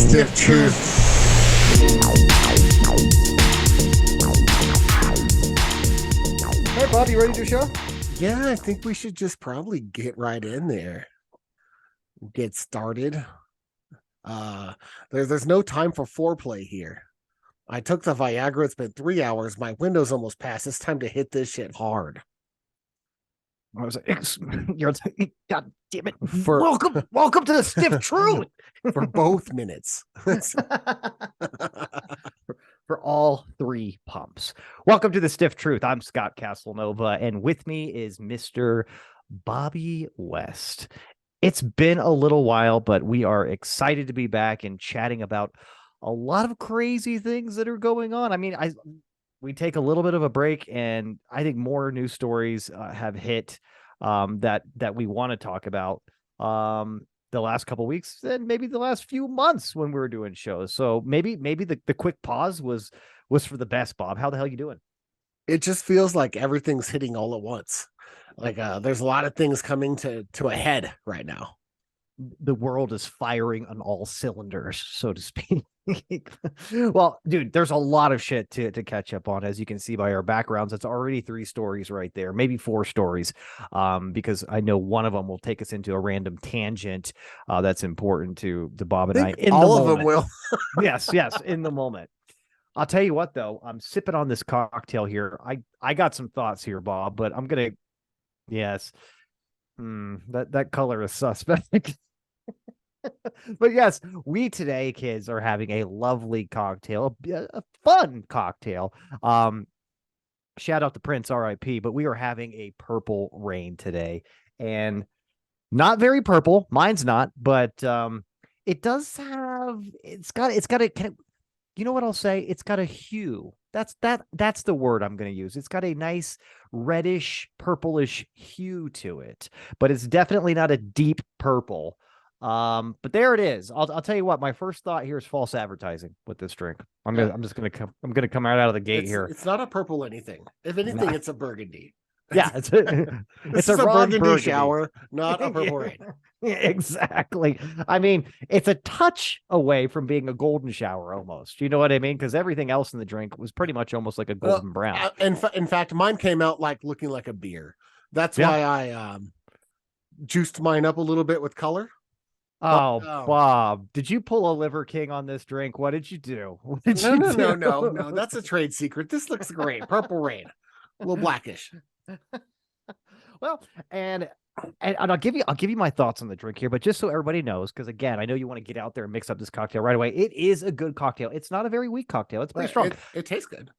Stiff truth. Hey, Bob, you ready to do a show? Yeah, I think we should just probably get right in there. Get started. There's no time for foreplay here. I took the Viagra. It's been 3 hours. My window's almost passed. It's time to hit this shit hard. I was like, God damn it! Welcome to the stiff truth For both minutes. for all three pumps. Welcome to the stiff truth. I'm Scott Castelnova, and with me is Mr. Bobby West. It's been a little while, but we are excited to be back and chatting about a lot of crazy things that are going on. I mean, we take a little bit of a break, and I think more news stories have hit that we want to talk about the last couple of weeks and maybe the last few months when we were doing shows. So maybe the quick pause was for the best. Bob, how the hell you doing? It just feels like everything's hitting all at once. Like there's a lot of things coming to a head right now. The world is firing on all cylinders, so to speak. Well, dude, there's a lot of shit to catch up on, as you can see by our backgrounds. It's already 3 stories right there, maybe 4 stories, because I know one of them will take us into a random tangent that's important to Bob and I. All of them will. yes, in the moment. I'll tell you what, though, I'm sipping on this cocktail here. I got some thoughts here, Bob, but I'm gonna, yes, that color is suspect. But yes, we today, kids, are having a lovely cocktail, a fun cocktail. Shout out to Prince, R.I.P. But we are having a purple rain today, and not very purple. Mine's not, but it does have. It's got a. You know what I'll say? It's got a hue. That's the word I'm going to use. It's got a nice reddish, purplish hue to it, but it's definitely not a deep purple. But there it is. I'll tell you what, my first thought here is false advertising with this drink. I'm gonna come out of the gate here. It's not a purple anything. If anything, it's a burgundy. Yeah, it's a burgundy shower, not a purple rain. Yeah, exactly. I mean, it's a touch away from being a golden shower almost. You know what I mean? Because everything else in the drink was pretty much almost like a golden brown. In fact, mine came out like looking like a beer. That's why I juiced mine up a little bit with color. Oh, Bob, did you pull a Liver King on this drink? What did you do? No. That's a trade secret. This looks great. Purple rain, a little blackish. Well, and I'll give you my thoughts on the drink here, but just so everybody knows, because again, I know you want to get out there and mix up this cocktail right away. It is a good cocktail. It's not a very weak cocktail. It's pretty strong. It tastes good.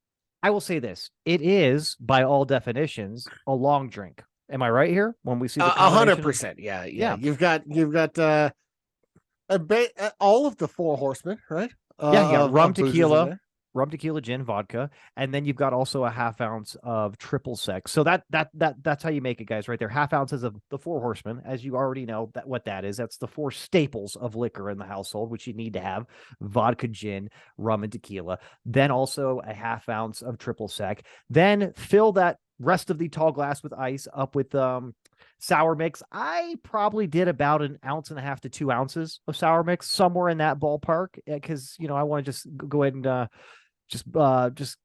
I will say this: it is, by all definitions, a long drink. Am I right here? When we see the 100%, yeah. You've got all of the 4 horsemen, right? You got rum, tequila, gin, vodka, and then you've got also a ½ ounce of triple sec. So that's how you make it, guys, right there. ½ ounces of the 4 horsemen, as you already know what that is. That's the 4 staples of liquor in the household, which you need to have: vodka, gin, rum, and tequila. Then also a ½ ounce of triple sec. Then fill that rest of the tall glass with ice up with sour mix. I probably did about 1.5 ounces to 2 ounces of sour mix, somewhere in that ballpark, because I want to just go ahead and just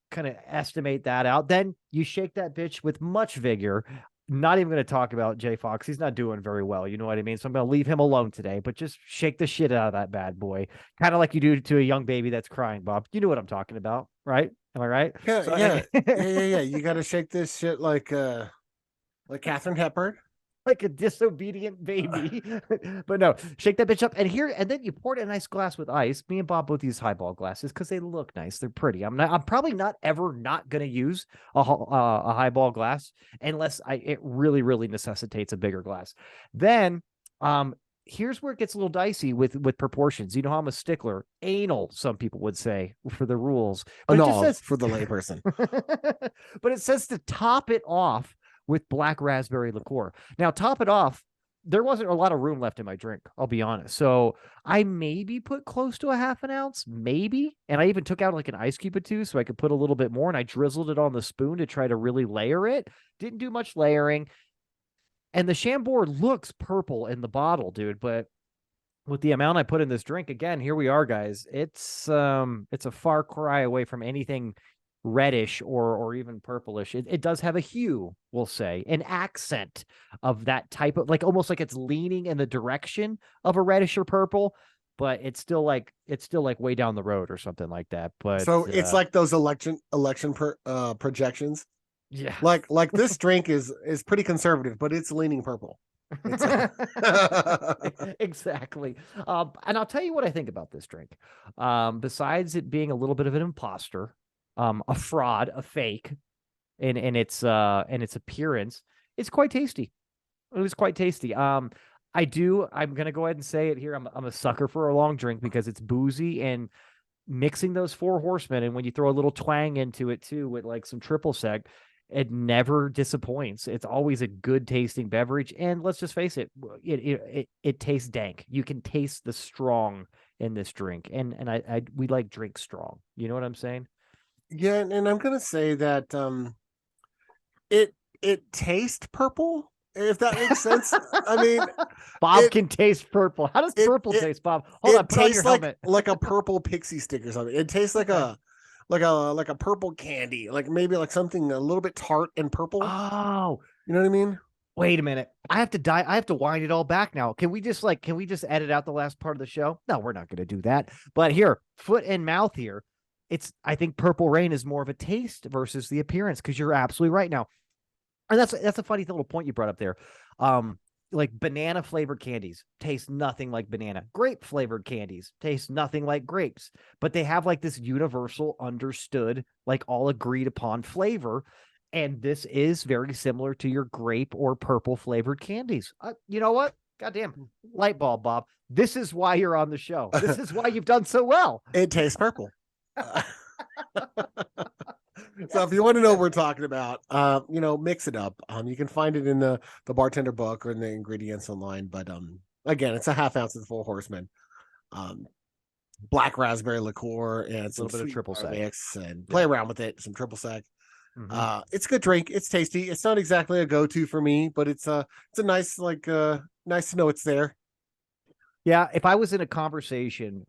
kind of estimate that out. Then you shake that bitch with much vigor. Not even going to talk about Jay Fox. He's not doing very well. You know what I mean? So I'm going to leave him alone today, but just shake the shit out of that bad boy. Kind of like you do to a young baby that's crying, Bob. You know what I'm talking about, right? Am I right? Yeah. You got to shake this shit like Katharine Hepburn. Like a disobedient baby. But no, shake that bitch up, and then you pour it in a nice glass with ice. Me and Bob both use highball glasses because they look nice. They're pretty. I'm probably not gonna use a highball glass unless it really, really necessitates a bigger glass. Then here's where it gets a little dicey with proportions. You know how I'm a stickler, anal, some people would say, for the rules. But it just says, for the layperson. But it says to top it off with black raspberry liqueur. Now, top it off, there wasn't a lot of room left in my drink, I'll be honest. So I maybe put close to a ½ ounce, maybe. And I even took out like an ice cube or 2 so I could put a little bit more, and I drizzled it on the spoon to try to really layer it. Didn't do much layering. And the Chambord looks purple in the bottle, dude, but with the amount I put in this drink, again, here we are, guys. It's a far cry away from anything reddish or even purplish. It does have a hue, we'll say, an accent of that type of, like, almost like it's leaning in the direction of a reddish or purple, but it's still like way down the road or something like that. But So it's like those election projections. yeah, Like this drink is pretty conservative, but it's leaning purple. It's exactly. And I'll tell you what I think about this drink. Besides it being a little bit of an imposter, a fraud, a fake in its appearance, it's quite tasty. It was quite tasty. I'm gonna go ahead and say it here. I'm a sucker for a long drink because it's boozy, and mixing those four horsemen, and when you throw a little twang into it too with like some triple sec, it never disappoints. It's always a good tasting beverage, and let's just face it, it tastes dank. You can taste the strong in this drink, and we like drink strong. You know what I'm saying? Yeah, and I'm gonna say that it tastes purple, if that makes sense. I mean, Bob can taste purple. How does purple taste, Bob? Hold on, put on your helmet. Like a purple pixie stick or something. It tastes like a purple candy, like maybe like something a little bit tart and purple. Oh, you know what I mean? Wait a minute. I have to wind it all back now. Can we just edit out the last part of the show? No, we're not going to do that. But here, foot and mouth here. I think Purple Rain is more of a taste versus the appearance, because you're absolutely right now. And that's a funny little point you brought up there. Like banana flavored candies taste nothing like banana. Grape flavored candies taste nothing like grapes, but they have like this universal, understood, like all agreed upon flavor. And this is very similar to your grape or purple flavored candies. You know what? Goddamn light bulb, Bob. This is why you're on the show. This is why you've done so well. It tastes purple. So if you want to know what we're talking about, mix it up. You can find it in the bartender book or in the ingredients online. But again, it's a half ounce of the Four Horsemen, black raspberry liqueur, and some little bit of triple sec mix, and play around with it. Some triple sec. Mm-hmm. It's a good drink. It's tasty. It's not exactly a go-to for me, but it's a nice, nice to know it's there. Yeah, if I was in a conversation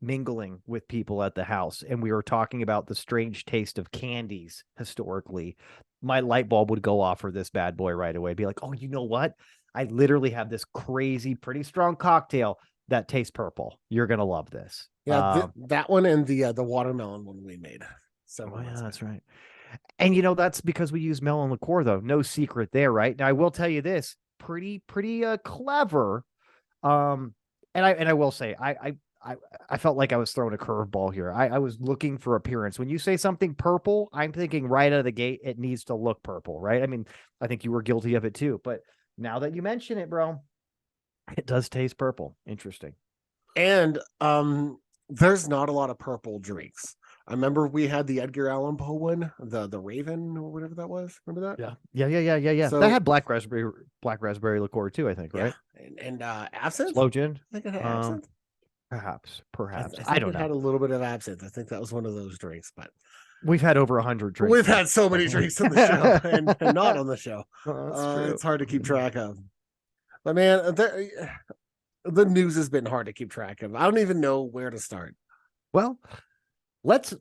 mingling with people at the house and we were talking about the strange taste of candies historically, my light bulb would go off for this bad boy right away. Be like, oh, you know what? I literally have this crazy, pretty strong cocktail that tastes purple. You're going to love this. Yeah, that one and the watermelon one we made. So yeah, that's right. And, that's because we use melon liqueur, though. No secret there, right? Now, I will tell you this, pretty clever. And I will say, I felt like I was throwing a curveball here. I was looking for appearance. When you say something purple, I'm thinking right out of the gate, it needs to look purple, right? I mean, I think you were guilty of it too. But now that you mention it, bro, it does taste purple. Interesting. And there's not a lot of purple drinks. I remember we had the Edgar Allan Poe one, the Raven or whatever that was. Remember that? Yeah. So, that had black raspberry liqueur too, I think, right? And absinthe. Slow gin. I think it had absinthe. Perhaps. I don't know. Had a little bit of absinthe. I think that was one of those drinks, but we've had over 100 drinks. We've had so many drinks on the show and not on the show. Oh, it's hard to keep track of. But man, the news has been hard to keep track of. I don't even know where to start. Well, let's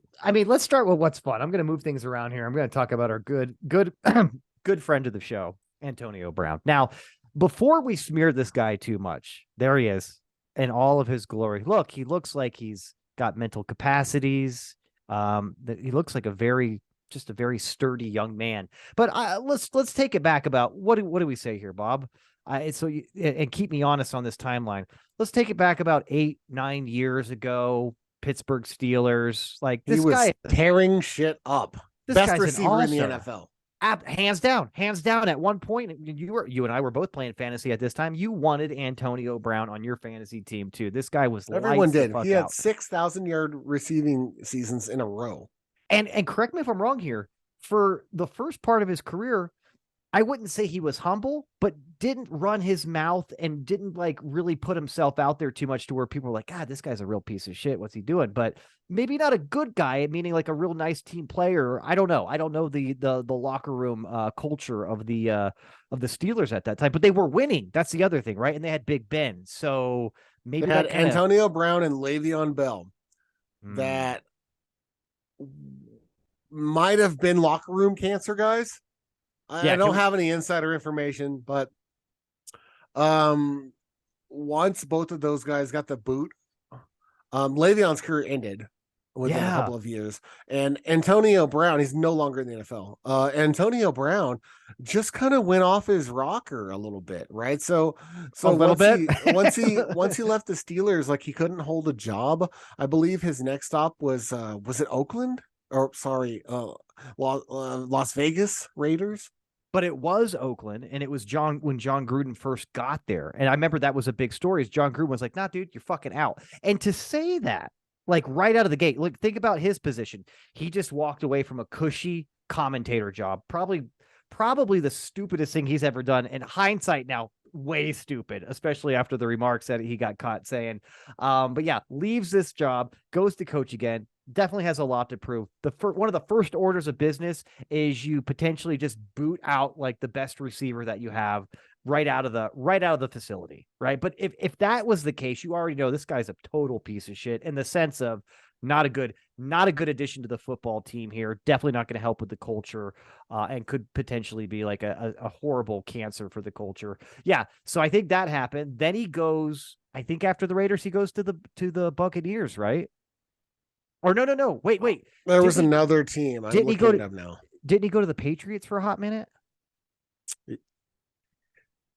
start with what's fun. I'm going to move things around here. I'm going to talk about our good friend of the show, Antonio Brown. Now, before we smear this guy too much, there he is in all of his glory. Look, he looks like he's got mental capacities. He looks like a very sturdy young man. But let's take it back about what do we say here, Bob? And keep me honest on this timeline. Let's take it back about 8-9 years ago. Pittsburgh Steelers, like this guy tearing shit up. Best receiver in the NFL. Hands down. At one point, you and I were both playing fantasy at this time. You wanted Antonio Brown on your fantasy team too. This guy was everyone did. He had 6,000-yard receiving seasons in a row. And correct me if I'm wrong here. For the first part of his career, I wouldn't say he was humble, but didn't run his mouth and didn't like really put himself out there too much to where people were like, God, this guy's a real piece of shit. What's he doing? But maybe not a good guy, meaning like a real nice team player. I don't know. I don't know the locker room culture of the Steelers at that time, but they were winning. That's the other thing, right? And they had Big Ben. So maybe They had that kind of Antonio Brown and Le'Veon Bell that might have been locker room cancer guys. I don't have any insider information, but once both of those guys got the boot, Le'Veon's career ended within a couple of years. And Antonio Brown, he's no longer in the NFL. Antonio Brown just kind of went off his rocker a little bit, right? So a little bit. Once he left the Steelers, like he couldn't hold a job. I believe his next stop was it Oakland? Or sorry, Las Vegas Raiders. But it was Oakland, and it was when John Gruden first got there. And I remember that was a big story. Is John Gruden was like, "Nah, dude, you're fucking out." And to say that, like right out of the gate, look, think about his position. He just walked away from a cushy commentator job, probably the stupidest thing he's ever done. In hindsight, now way stupid, especially after the remarks that he got caught saying. But yeah, leaves this job, goes to coach again. Definitely has a lot to prove. One of the first orders of business is you potentially just boot out like the best receiver that you have right out of the facility, right? But if that was the case, you already know this guy's a total piece of shit in the sense of not a good addition to the football team here. Definitely not going to help with the culture, and could potentially be like a horrible cancer for the culture. Yeah, so I think that happened. Then he goes, I think after the Raiders, he goes to the Buccaneers, right? Or no. Wait. There was another team. Didn't he go to the Patriots for a hot minute?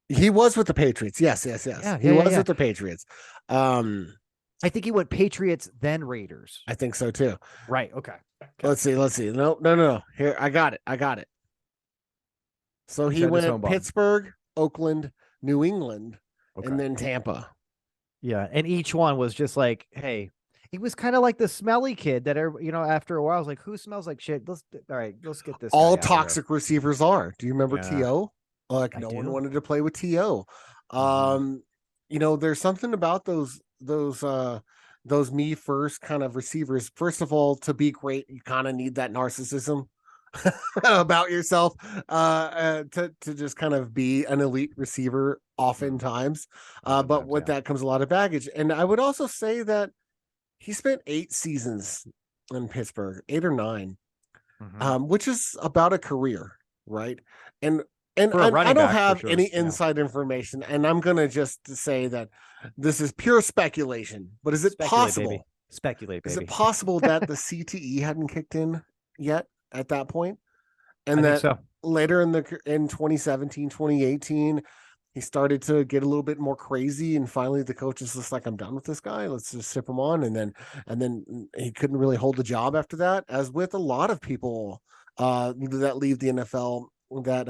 He was with the Patriots. Yes. He was with the Patriots. I think he went Patriots, then Raiders. I think so too. Right. Okay. Let's see. No. Here, I got it. So he went Pittsburgh, Oakland, New England, and then Tampa. Yeah. And each one was just like, hey, he was kind of like the smelly kid that, after a while, I was like, who smells like shit? Let's get this. All toxic receivers are. Do you remember T.O.? Like no one wanted to play with T.O. There's something about those me first kind of receivers. First of all, to be great, you kind of need that narcissism about yourself to just kind of be an elite receiver oftentimes. But with that comes a lot of baggage. And I would also say that he spent 8 seasons in Pittsburgh, 8 or 9, which is about a career, right? And I don't have any inside information, and I'm going to just say that this is pure speculation. But is it possible? Speculate, baby. Is it possible that the CTE hadn't kicked in yet at that point? And that later in 2017, 2018, he started to get a little bit more crazy, and finally the coach is just like, I'm done with this guy. Let's just ship him on. And then he couldn't really hold the job after that, as with a lot of people that leave the NFL that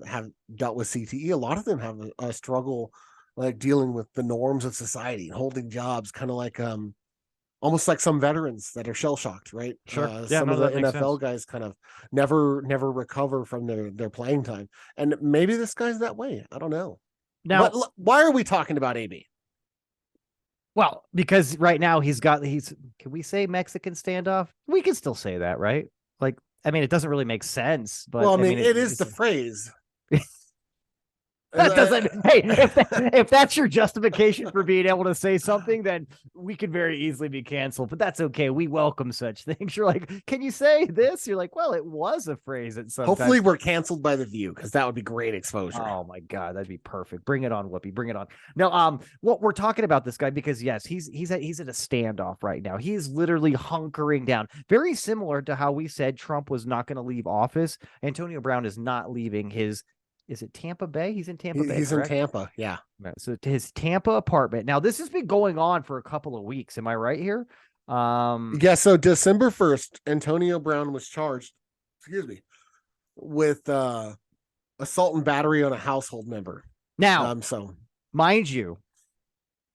have dealt with CTE. A lot of them have a struggle like dealing with the norms of society and holding jobs, kind of like almost like some veterans that are shell shocked, right? Sure. Some of the NFL guys kind of never recover from their playing time. And maybe this guy's that way. I don't know. Now, why are we talking about AB? Well, because right now he's can we say Mexican standoff? We can still say that, right? Like, I mean, it doesn't really make sense, but well, I mean, it is the phrase. That doesn't. Hey, if that's your justification for being able to say something, then we could very easily be canceled. But that's okay. We welcome such things. You're like, can you say this? You're like, well, it was a phrase at some. Hopefully, we're canceled by The View, because that would be great exposure. Oh my god, that'd be perfect. Bring it on, Whoopi. Bring it on. No, what we're talking about this guy, because yes, he's at a standoff right now. He is literally hunkering down. Very similar to how we said Trump was not going to leave office. Antonio Brown is not leaving his. Is it Tampa Bay? He's in Tampa Bay. He's correct? in Tampa. Yeah. So to his Tampa apartment. Now, this has been going on for a couple of weeks. Am I right here? Yeah. So December 1st, Antonio Brown was charged, with assault and battery on a household member. Now, mind you,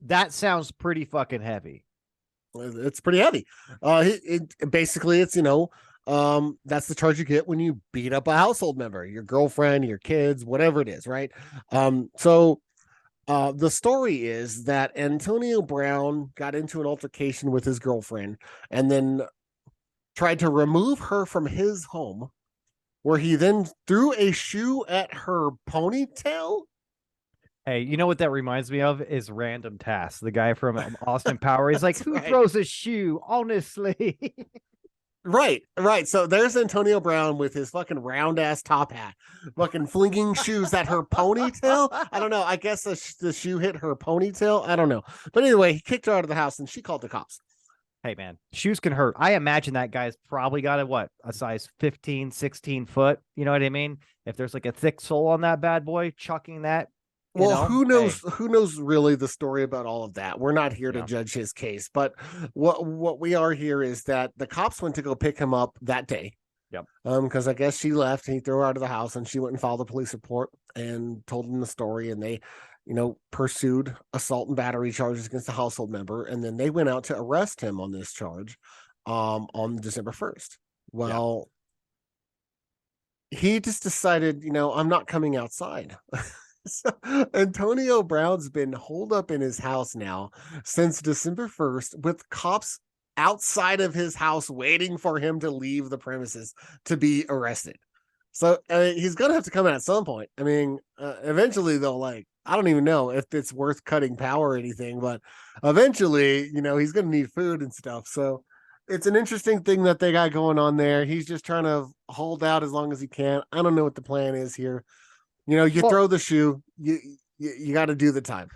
that sounds pretty fucking heavy. It's pretty heavy. Basically, it's that's the charge you get when you beat up a household member, your girlfriend, your kids, whatever it is, right? So the story is that Antonio Brown got into an altercation with his girlfriend and then tried to remove her from his home, where he then threw a shoe at her ponytail Hey, you know what that reminds me of is Random Task, the guy from Austin Power. He's like, That's who right. throws a shoe? Honestly. Right, right. So there's Antonio Brown with his fucking round ass top hat, fucking flinging shoes at her ponytail. I don't know. I guess the shoe hit her ponytail. I don't know. But anyway, he kicked her out of the house and she called the cops. Hey, man, shoes can hurt. I imagine that guy's probably got a size 15, 16 foot. You know what I mean? If there's like a thick sole on that bad boy, chucking that, Well, who knows? hey, Who knows really the story about all of that? We're not here to yeah, judge his case, but what we are here is that the cops went to go pick him up that day. yep. Because I guess she left and he threw her out of the house, and she went and filed a police report and told him the story, and they, pursued assault and battery charges against a household member, and then they went out to arrest him on this charge, on December 1st. Yeah. Well, he just decided, I'm not coming outside. So Antonio Brown's been holed up in his house now since December 1st with cops outside of his house waiting for him to leave the premises to be arrested. So he's going to have to come out at some point. I mean, eventually they'll I don't even know if it's worth cutting power or anything, but eventually, he's going to need food and stuff. So it's an interesting thing that they got going on there. He's just trying to hold out as long as he can. I don't know what the plan is here. You Well, throw the shoe, you got to do the time.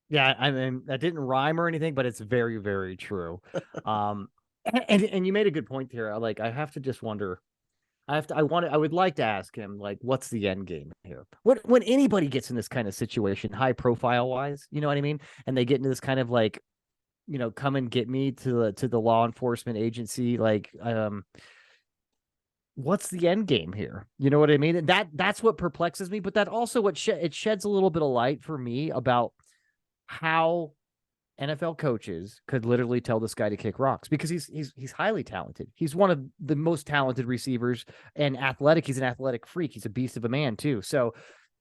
yeah, I mean that didn't rhyme or anything, but it's very, very true. And you made a good point here. I have to just wonder. I would like to ask him, like, what's the end game here? When anybody gets in this kind of situation, high profile wise, you know what I mean? And they get into this kind of come and get me to the law enforcement agency, what's the end game here? You know what I mean? And that's what perplexes me, but that also it sheds a little bit of light for me about how NFL coaches could literally tell this guy to kick rocks because he's highly talented. He's one of the most talented receivers and athletic. He's an athletic freak. He's a beast of a man too. So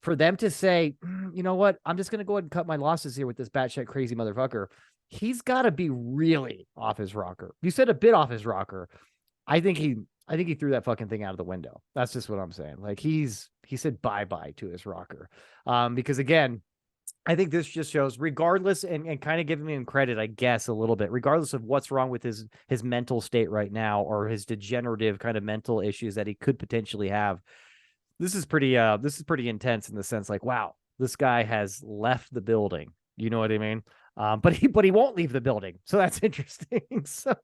for them to say, you know what, I'm just going to go ahead and cut my losses here with this batshit crazy motherfucker. He's got to be really off his rocker. You said a bit off his rocker. I think he threw that fucking thing out of the window. That's just what I'm saying. Like he said bye-bye to his rocker. Because again, I think this just shows, regardless, and kind of giving him credit, I guess, a little bit, regardless of what's wrong with his mental state right now or his degenerative kind of mental issues that he could potentially have. This is pretty intense in the sense like, wow, this guy has left the building. You know what I mean? But he won't leave the building. So that's interesting. So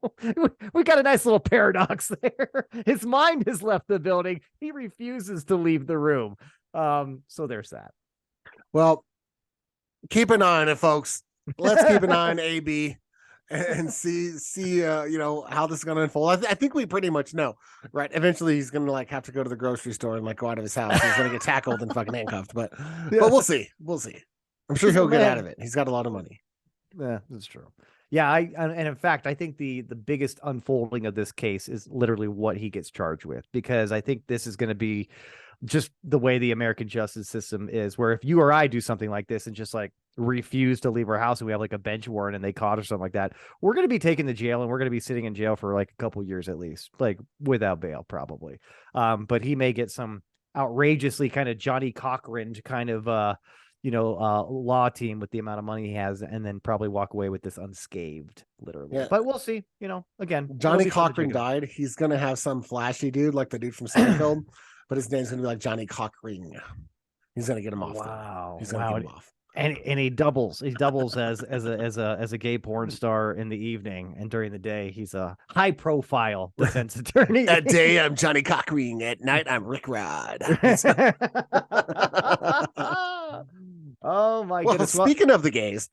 we got a nice little paradox there. His mind has left the building. He refuses to leave the room. So there's that. Well, keep an eye on it, folks. Let's keep an eye on AB and see how this is going to unfold. I think we pretty much know, right? Eventually he's going to have to go to the grocery store and go out of his house. He's going to get tackled and fucking handcuffed, but we'll see. I'm sure he'll get out of it. He's got a lot of money. Yeah, that's true. Yeah, and in fact, I think the biggest unfolding of this case is literally what he gets charged with, because I think this is going to be just the way the American justice system is, where if you or I do something like this and just refuse to leave our house and we have a bench warrant and they caught or something like that, we're going to be taken to jail and we're going to be sitting in jail for a couple years at least, without bail probably. But he may get some outrageously kind of Johnny Cochran kind of law team with the amount of money he has, and then probably walk away with this unscathed, literally. Yeah. But we'll see. Again, Johnny Cochran died. He's gonna have some flashy dude like the dude from Seinfeld, but his name's gonna be Johnny Cochran. He's gonna get him off. Wow, he's gonna get him off. And he doubles as a gay porn star in the evening, and during the day he's a high profile defense attorney. At day I'm Johnny Cochran, at night I'm Rick Rod. Oh my goodness! Speaking of the gays,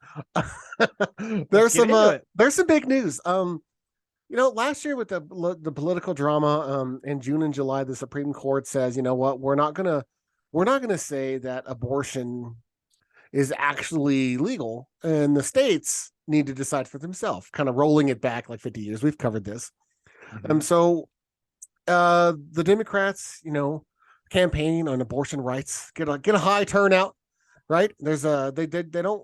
there's some big news. Last year with the political drama, in June and July, the Supreme Court says, you know what, we're not gonna say that abortion is actually legal, and the states need to decide for themselves. Kind of rolling it back 50 years. We've covered this, so the Democrats, campaigning on abortion rights, get a high turnout. Right, there's they don't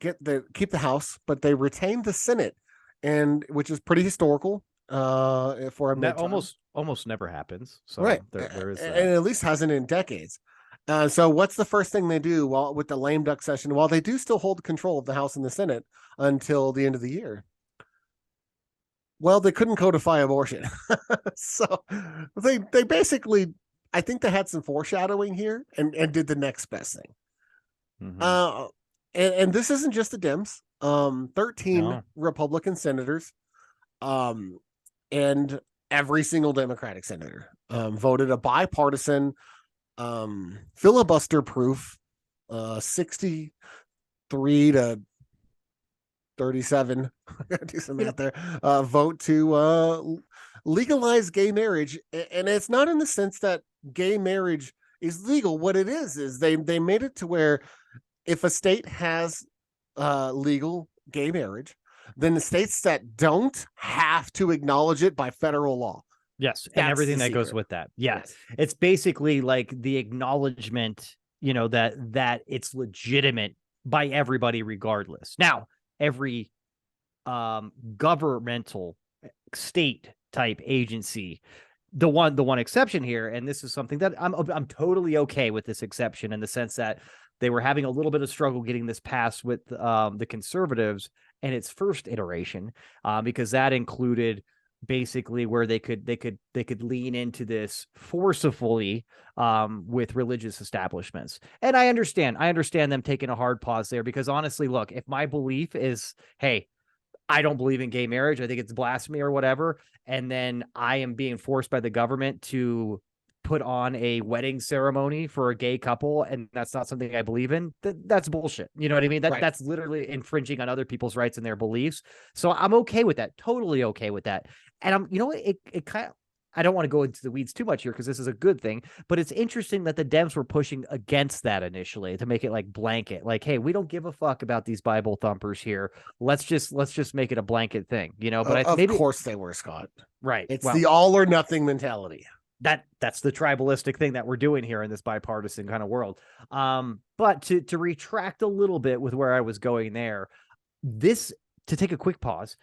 keep the House, but they retain the Senate, and which is pretty historical for a that almost never happens. So right, there is and at least hasn't in decades. So what's the first thing they do while with the lame duck session? While they do still hold control of the House and the Senate until the end of the year. Well, they couldn't codify abortion. So they basically, I think they had some foreshadowing here and did the next best thing. Mm-hmm. And this isn't just the Dems. 13 No. Republican senators, and every single Democratic senator voted a bipartisan, filibuster proof, 63 to 37. Do some math there. Vote to legalize gay marriage, and it's not in the sense that gay marriage is legal. What it is they made it to where if a state has legal gay marriage, then the states that don't have to acknowledge it by federal law. Yes, and That's everything the that goes secret. with that. Yeah. Yes. It's basically like the acknowledgement, that it's legitimate by everybody regardless. Now, every governmental state type agency, the one exception here, and this is something that I'm totally okay with this exception in the sense that they were having a little bit of struggle getting this passed with the conservatives in its first iteration, because that included basically where they could lean into this forcefully with religious establishments. And I understand them taking a hard pause there, because honestly, look, if my belief is, hey, I don't believe in gay marriage, I think it's blasphemy or whatever, and then I am being forced by the government to put on a wedding ceremony for a gay couple, and that's not something I believe in, that's bullshit. You know what I mean? Right. That's literally infringing on other people's rights and their beliefs. So I'm okay with that. Totally okay with that. And it kind of, I don't want to go into the weeds too much here because this is a good thing, but it's interesting that the Dems were pushing against that initially to make it like blanket, like, hey, we don't give a fuck about these Bible thumpers here. Let's just make it a blanket thing, But Of maybe course they were, Scott. right. It's Well, the all or nothing mentality. that's the tribalistic thing that we're doing here in this bipartisan kind of world. But to retract a little bit with where I was going there, this to take a quick pause.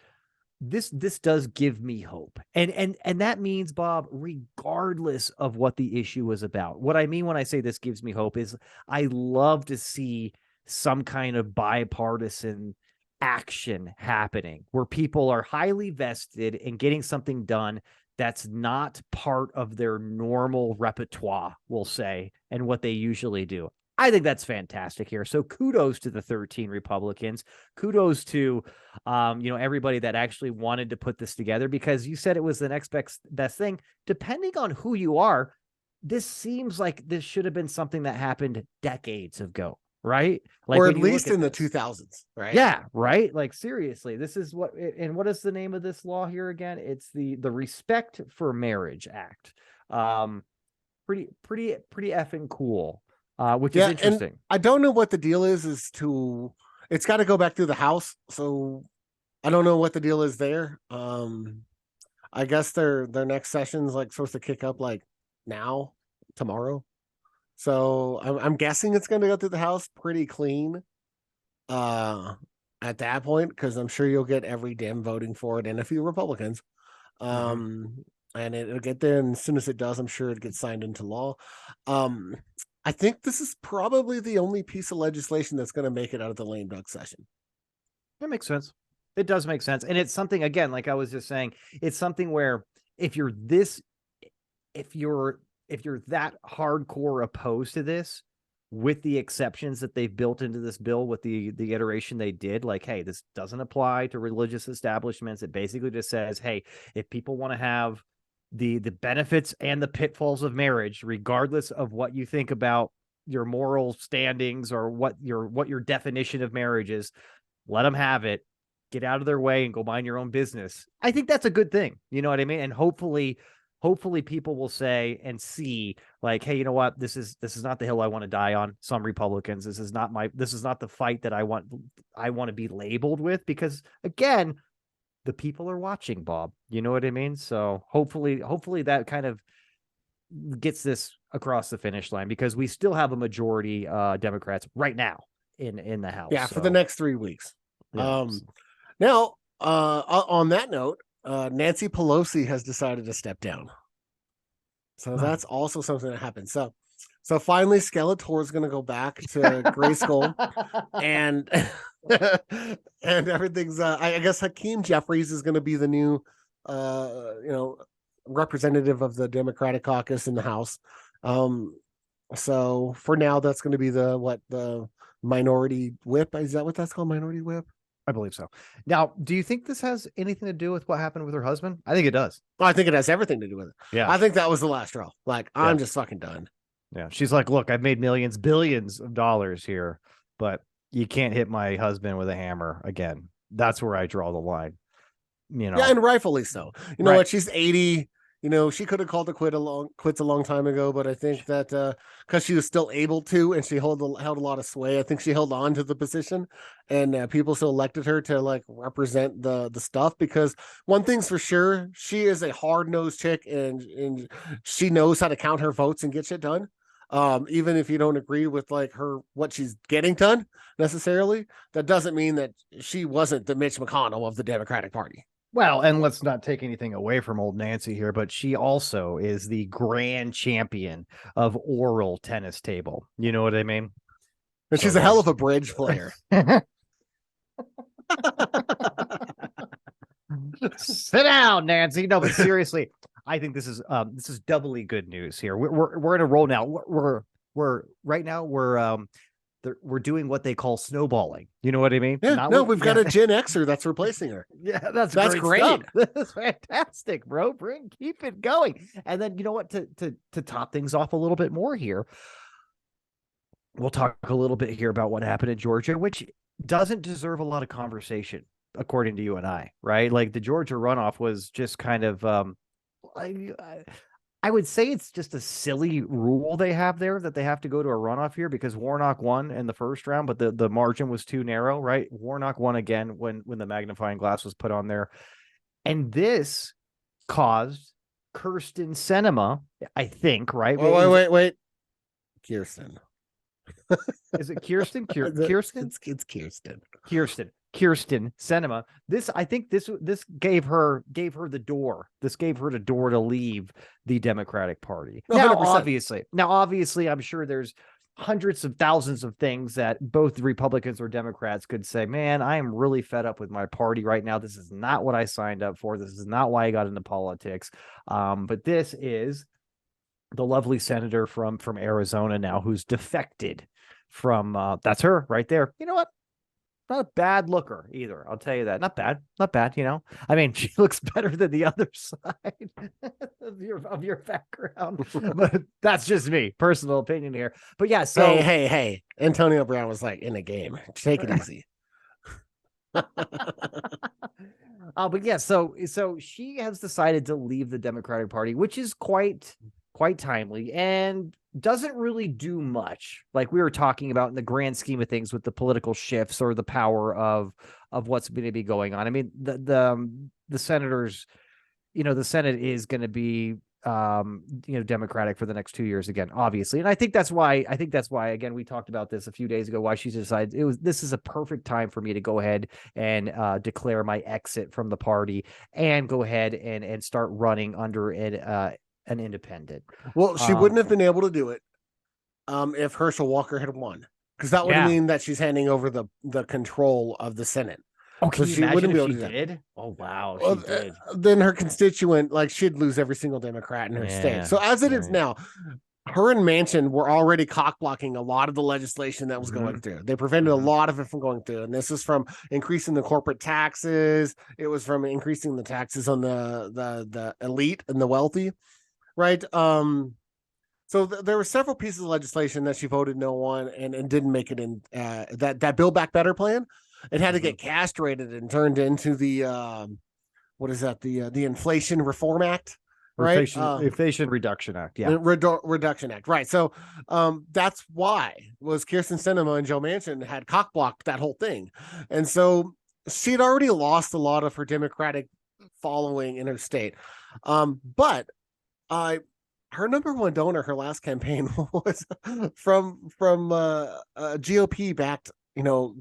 This does give me hope. And that means, Bob, regardless of what the issue is about. What I mean when I say this gives me hope is I love to see some kind of bipartisan action happening where people are highly vested in getting something done that's not part of their normal repertoire, we'll say, and what they usually do. I think that's fantastic here. So kudos to the 13 Republicans. Kudos to, everybody that actually wanted to put this together, because you said it was the next best thing. Depending on who you are, this seems like this should have been something that happened decades ago, right? Like, Or when at you look least at in the this, 2000s, right? yeah, right. Like, seriously, this is and what is the name of this law here again? It's the Respect for Marriage Act. Pretty effing cool. Which is Yeah, and interesting. I don't know what the deal is to it's got to go back through the House, so I don't know what the deal is there. I guess their next session's like supposed to kick up like now, tomorrow. So I'm guessing it's going to go through the House pretty clean. Uh, at that point, because I'm sure you'll get every Dem voting for it and a few Republicans. Mm-hmm. And it'll get there, and as soon as it does, I'm sure it gets signed into law. Um, I think this is probably the only piece of legislation that's going to make it out of the lame duck session. That makes sense. It does make sense. And it's something, again, like I was just saying, it's something where if you're this, if you're that hardcore opposed to this, with the exceptions that they've built into this bill with the iteration they did, like, hey, this doesn't apply to religious establishments. It basically just says, hey, if people want to have the benefits and the pitfalls of marriage, regardless of what you think about your moral standings or what your definition of marriage is, let them have it. Get out of their way and go mind your own business. I think that's a good thing. You know what I mean? And hopefully people will say and see, like, hey, you know what? This is not the hill I want to die on. Some Republicans, this is not the fight that I want to be labeled with, because again, the people are watching, Bob. You know what I mean? So hopefully that kind of gets this across the finish line, because we still have a majority Democrats right now in the House. Yeah, for the So next 3 weeks. yeah. Now, on that note, Nancy Pelosi has decided to step down. So that's also something that happened. So So finally, Skeletor is going to go back to Grayskull, and and everything's. I guess Hakeem Jeffries is going to be the new, representative of the Democratic caucus in the House. So for now, that's going to be the minority whip. Is that what that's called? Minority whip? I believe so. Now, do you think this has anything to do with what happened with her husband? I think it does. Well, I think it has everything to do with it. Yeah. I think that was the last straw. Like, I'm just fucking done. Yeah. She's like, look, I've made millions, billions of dollars here, but you can't hit my husband with a hammer again. That's where I draw the line. Yeah, and rightfully so. You know what? She's 80. She could have called it quits a long time ago, but I think that because she was still able to, and she held a lot of sway, I think she held on to the position, and people still elected her to like represent the stuff. Because one thing's for sure, she is a hard nosed chick, and she knows how to count her votes and get shit done. Even if you don't agree with like what she's getting done necessarily, that doesn't mean that she wasn't the Mitch McConnell of the Democratic Party. Well, and let's not take anything away from old Nancy here, but she also is the grand champion of oral tennis table. You know what I mean? And she's a hell of a bridge player. Sit down, Nancy. No, but seriously, I think this is doubly good news here. We're in a roll now. We're doing what they call snowballing. You know what I mean? Yeah, we've got a Gen Xer that's replacing her. Yeah, that's great. That's fantastic, bro. Keep it going. And then you know what? To top things off a little bit more here, we'll talk a little bit here about what happened in Georgia, which doesn't deserve a lot of conversation, according to you and I, right? Like the Georgia runoff was just kind of I would say it's just a silly rule they have there that they have to go to a runoff here because Warnock won in the first round, but the margin was too narrow, right? Warnock won again when the magnifying glass was put on there. And this caused Kyrsten Sinema, I think, right? Oh, wait. Kyrsten. Is it Kyrsten? Kyrsten? It's Kyrsten. Keer-sten Sinema. I think this gave her the door. This gave her the door to leave the Democratic Party. Now, obviously, I'm sure there's hundreds of thousands of things that both Republicans or Democrats could say, man, I am really fed up with my party right now. This is not what I signed up for. This is not why I got into politics. But this is the lovely senator from Arizona now who's defected from that's her right there. You know what? Not a bad looker either. I'll tell you that. Not bad. I mean, she looks better than the other side of your background, but that's just me, personal opinion here. But yeah, so hey, Antonio Brown was like in a game. Take it easy. But yeah, so she has decided to leave the Democratic Party, which is quite timely and doesn't really do much, like we were talking about in the grand scheme of things with the political shifts or the power of what's going to be going on. I mean, the senators, the Senate is going to be Democratic for the next 2 years again, obviously. And I think that's why again, we talked about this a few days ago, why she decided this is a perfect time for me to go ahead and declare my exit from the party and go ahead and start running under an independent. Well, she wouldn't have been able to do it if Herschel Walker had won, because that would mean that she's handing over the control of the Senate. Oh, can you imagine if she did? Oh, wow, she did. Then her constituent, like, she'd lose every single Democrat in her state. So as it is now, her and Manchin were already cock blocking a lot of the legislation that was going through. They prevented a lot of it from going through. And this is from increasing the corporate taxes. It was from increasing the taxes on the elite and the wealthy. Right. So there were several pieces of legislation that she voted no on and didn't make it in that Build Back Better plan. It had to get castrated and turned into the what is that? The Inflation Reform Act, right? Inflation Reduction Act. Yeah. Reduction Act. Right. So that's why was Kyrsten Sinema and Joe Manchin had cockblocked that whole thing. And so she'd already lost a lot of her Democratic following in her state. But her number one donor, her last campaign was from GOP backed,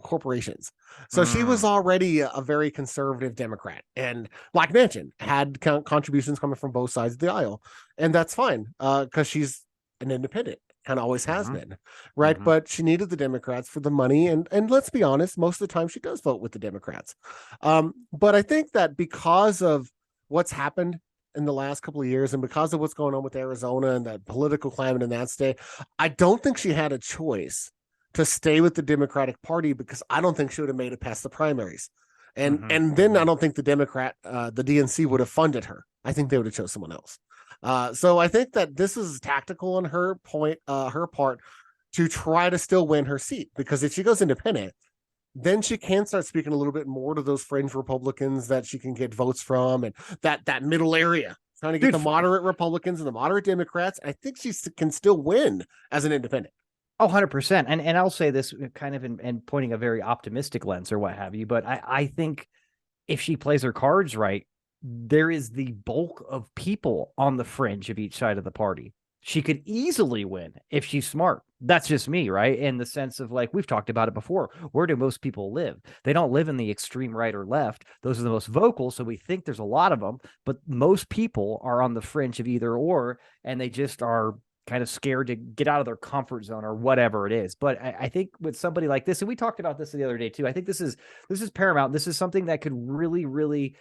corporations. So she was already a very conservative Democrat, and like Manchin had contributions coming from both sides of the aisle, and that's fine because she's an independent. kind of always has Mm-hmm. been, right? Mm-hmm. But she needed the Democrats for the money, and let's be honest, most of the time she does vote with the Democrats. But I think that because of what's happened in the last couple of years, and because of what's going on with Arizona and that political climate in that state, I don't think she had a choice to stay with the Democratic Party, because I don't think she would have made it past the primaries. Mm-hmm. And then I don't think the DNC would have funded her. I think they would have chose someone else. So I think that this is tactical on her part to try to still win her seat, because if she goes independent, then she can start speaking a little bit more to those fringe Republicans that she can get votes from, and that middle area, trying to get Dude, the moderate Republicans and the moderate Democrats. I think she can still win as an independent. oh, 100%. And I'll say this kind of in pointing a very optimistic lens or what have you, but I think if she plays her cards right, there is the bulk of people on the fringe of each side of the party. She could easily win if she's smart. That's just me, right? In the sense of, like, we've talked about it before. Where do most people live? They don't live in the extreme right or left. Those are the most vocal. So we think there's a lot of them, but most people are on the fringe of either or, and they just are kind of scared to get out of their comfort zone or whatever it is. But I think with somebody like this, and we talked about this the other day too, I think this is paramount. This is something that could really, really,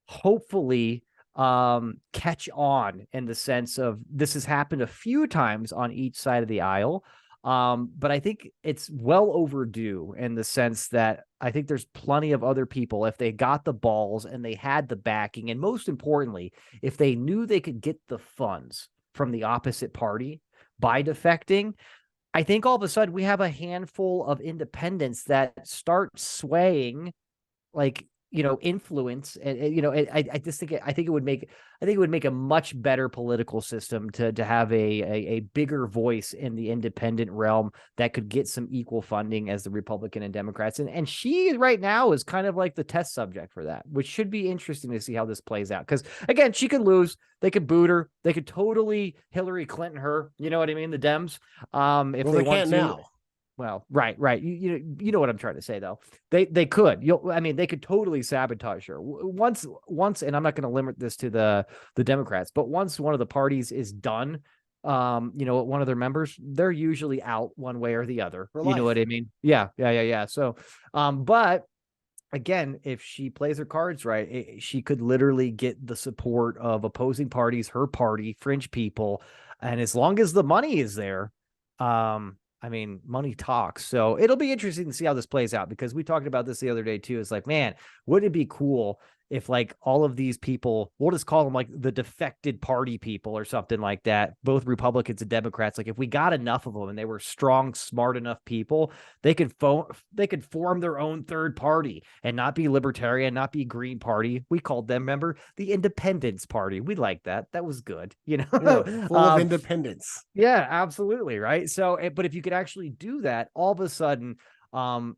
hopefully catch on, in the sense of this has happened a few times on each side of the aisle. But I think it's well overdue, in the sense that I think there's plenty of other people, if they got the balls and they had the backing, and most importantly, if they knew they could get the funds from the opposite party by defecting, I think all of a sudden we have a handful of independents that start swaying, like, influence. And I just think it would make a much better political system to have a bigger voice in the independent realm that could get some equal funding as the Republican and Democrats. And she right now is kind of like the test subject for that, which should be interesting to see how this plays out. Because again, she could lose, they could boot her, they could totally Hillary Clinton her, you know what I mean, the Dems, if Well, they they want can't to. now. Well, right. You know what I'm trying to say, though. They could. They could totally sabotage her once. And I'm not going to limit this to the Democrats, but once one of the parties is done, one of their members, they're usually out one way or the other. For You know life. what I mean? Yeah. So, but again, if she plays her cards right, she could literally get the support of opposing parties, her party, fringe people, and as long as the money is there, money talks. So it'll be interesting to see how this plays out, because we talked about this the other day too. It's like, man, wouldn't it be cool if, like, all of these people, we'll just call them like the defected party people or something like that, both Republicans and Democrats, like if we got enough of them and they were strong, smart enough people, they could form their own third party and not be libertarian, not be Green Party. We called them, remember, the Independence Party. We liked that. That was good, Yeah, full of independence. Yeah, absolutely. Right. So, but if you could actually do that, all of a sudden,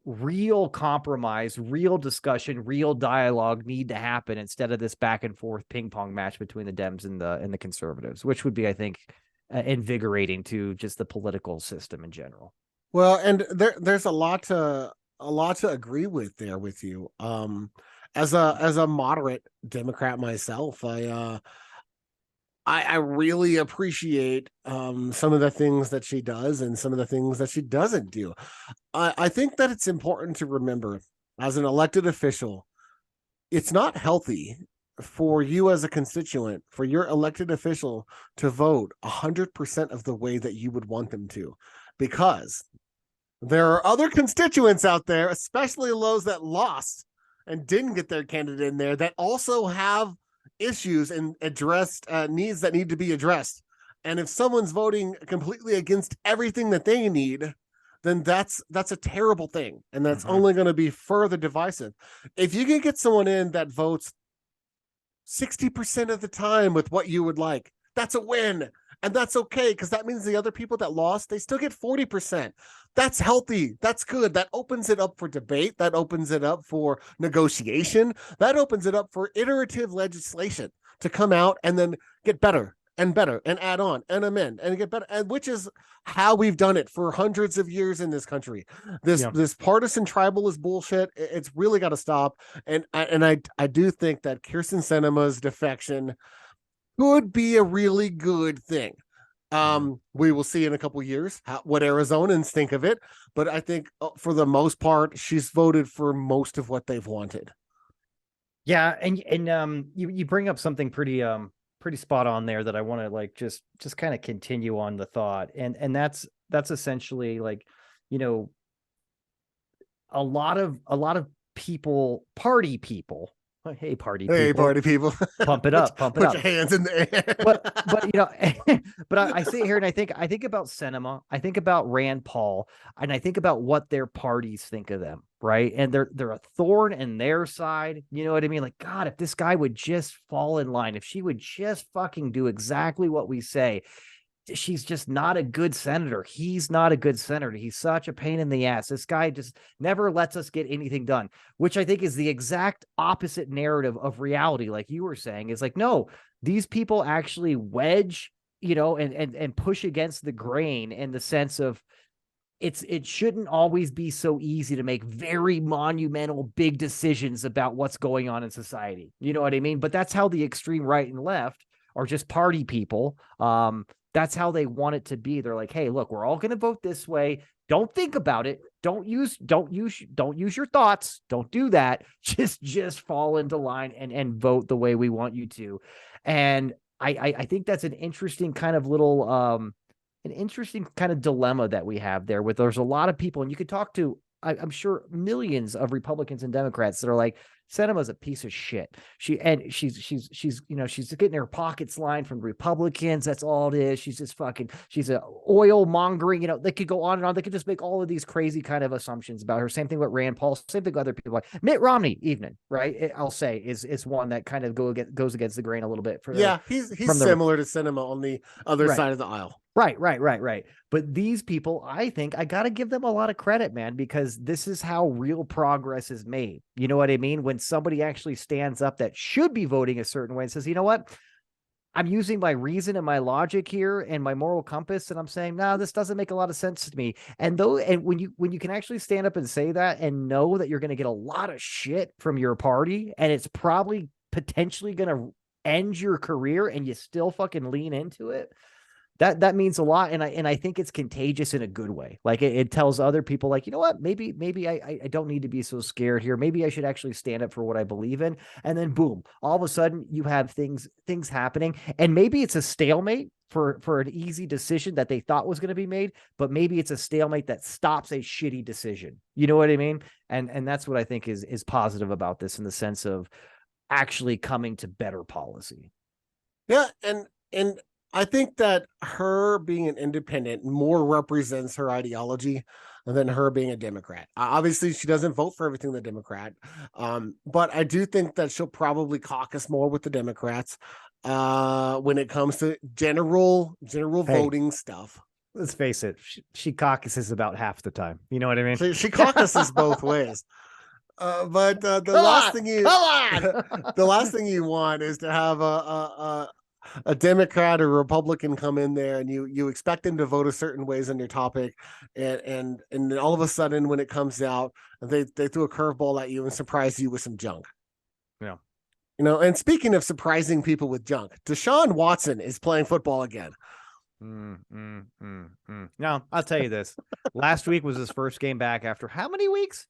real compromise, real discussion, real dialogue need to happen, instead of this back and forth ping pong match between the Dems and the conservatives, which would be, I think, invigorating to just the political system in general. Well, and there's a lot to agree with there with you. As a moderate Democrat myself, I really appreciate some of the things that she does and some of the things that she doesn't do. I think that it's important to remember, as an elected official, it's not healthy for you as a constituent, for your elected official to vote 100% of the way that you would want them to, because there are other constituents out there, especially those that lost and didn't get their candidate in there, that also have issues and addressed needs that need to be addressed. And if someone's voting completely against everything that they need, then that's a terrible thing, and that's only going to be further divisive. If you can get someone in that votes 60% of the time with what you would like, that's a win. And that's okay, because that means the other people that lost, they still get 40%. That's healthy. That's good. That opens it up for debate. That opens it up for negotiation. That opens it up for iterative legislation to come out and then get better and better and add on and amend and get better, and which is how we've done it for hundreds of years in this country. This partisan tribalist bullshit, it's really got to stop. And I do think that Kyrsten Sinema's defection could be a really good thing. We will see in a couple years what Arizonans think of it, but I think for the most part, she's voted for most of what they've wanted. Yeah, and you bring up something pretty spot on there that I want to like just kind of continue on the thought, and that's essentially like, you know, a lot of people, party people. Hey, party Hey, people, party people, pump it up, pump it put up. your hands in the air. But you know, but I sit here and I think about Sinema, I think about Rand Paul, and I think about what their parties think of them, right? And they're a thorn in their side. You know what I mean? Like, God, if this guy would just fall in line, if she would just fucking do exactly what we say. She's just not a good senator. He's not a good senator. He's such a pain in the ass. This guy just never lets us get anything done, which I think is the exact opposite narrative of reality. Like you were saying, is like, no, these people actually wedge, you know, and push against the grain in the sense of it shouldn't always be so easy to make very monumental big decisions about what's going on in society. You know what I mean? But that's how the extreme right and left are just party people. That's how they want it to be. They're like, hey, look, we're all going to vote this way. Don't think about it. Don't use your thoughts. Don't do that. Just fall into line and vote the way we want you to. And I think that's an interesting kind of little an interesting kind of dilemma that we have there with there's a lot of people, and you could talk to, I'm sure, millions of Republicans and Democrats that are like, Sinema's a piece of shit. She's you know, she's getting her pockets lined from Republicans. That's all it is. She's just fucking, she's a oil mongering, you know, they could go on and on. They could just make all of these crazy kind of assumptions about her. Same thing with Rand Paul, same thing with other people like Mitt Romney, even, right? I'll say is one that kind of goes against the grain a little bit for He's from the similar to Sinema on the other right. side of the aisle. Right. But these people, I think I got to give them a lot of credit, man, because this is how real progress is made. You know what I mean? When somebody actually stands up that should be voting a certain way and says, you know what? I'm using my reason and my logic here and my moral compass, and I'm saying, no, this doesn't make a lot of sense to me. And when you can actually stand up and say that and know that you're going to get a lot of shit from your party, and it's probably potentially going to end your career, and you still fucking lean into it, that means a lot. And I think it's contagious in a good way. Like it tells other people, like, you know what, maybe I don't need to be so scared here. Maybe I should actually stand up for what I believe in. And then boom, all of a sudden you have things happening, and maybe it's a stalemate for an easy decision that they thought was going to be made, but maybe it's a stalemate that stops a shitty decision. You know what I mean? And that's what I think is positive about this, in the sense of actually coming to better policy. Yeah, and I think that her being an independent more represents her ideology than her being a Democrat. Obviously, she doesn't vote for everything the Democrat, but I do think that she'll probably caucus more with the Democrats when it comes to general voting stuff. Let's face it, she caucuses about half the time. You know what I mean? She caucuses both ways. But the last thing you want is to have a Democrat or Republican come in there, and you expect them to vote a certain ways on your topic, and then all of a sudden when it comes out, they threw a curveball at you and surprise you with some junk. Yeah. You know, and speaking of surprising people with junk, Deshaun Watson is playing football again. Now, I'll tell you this. Last week was his first game back after how many weeks?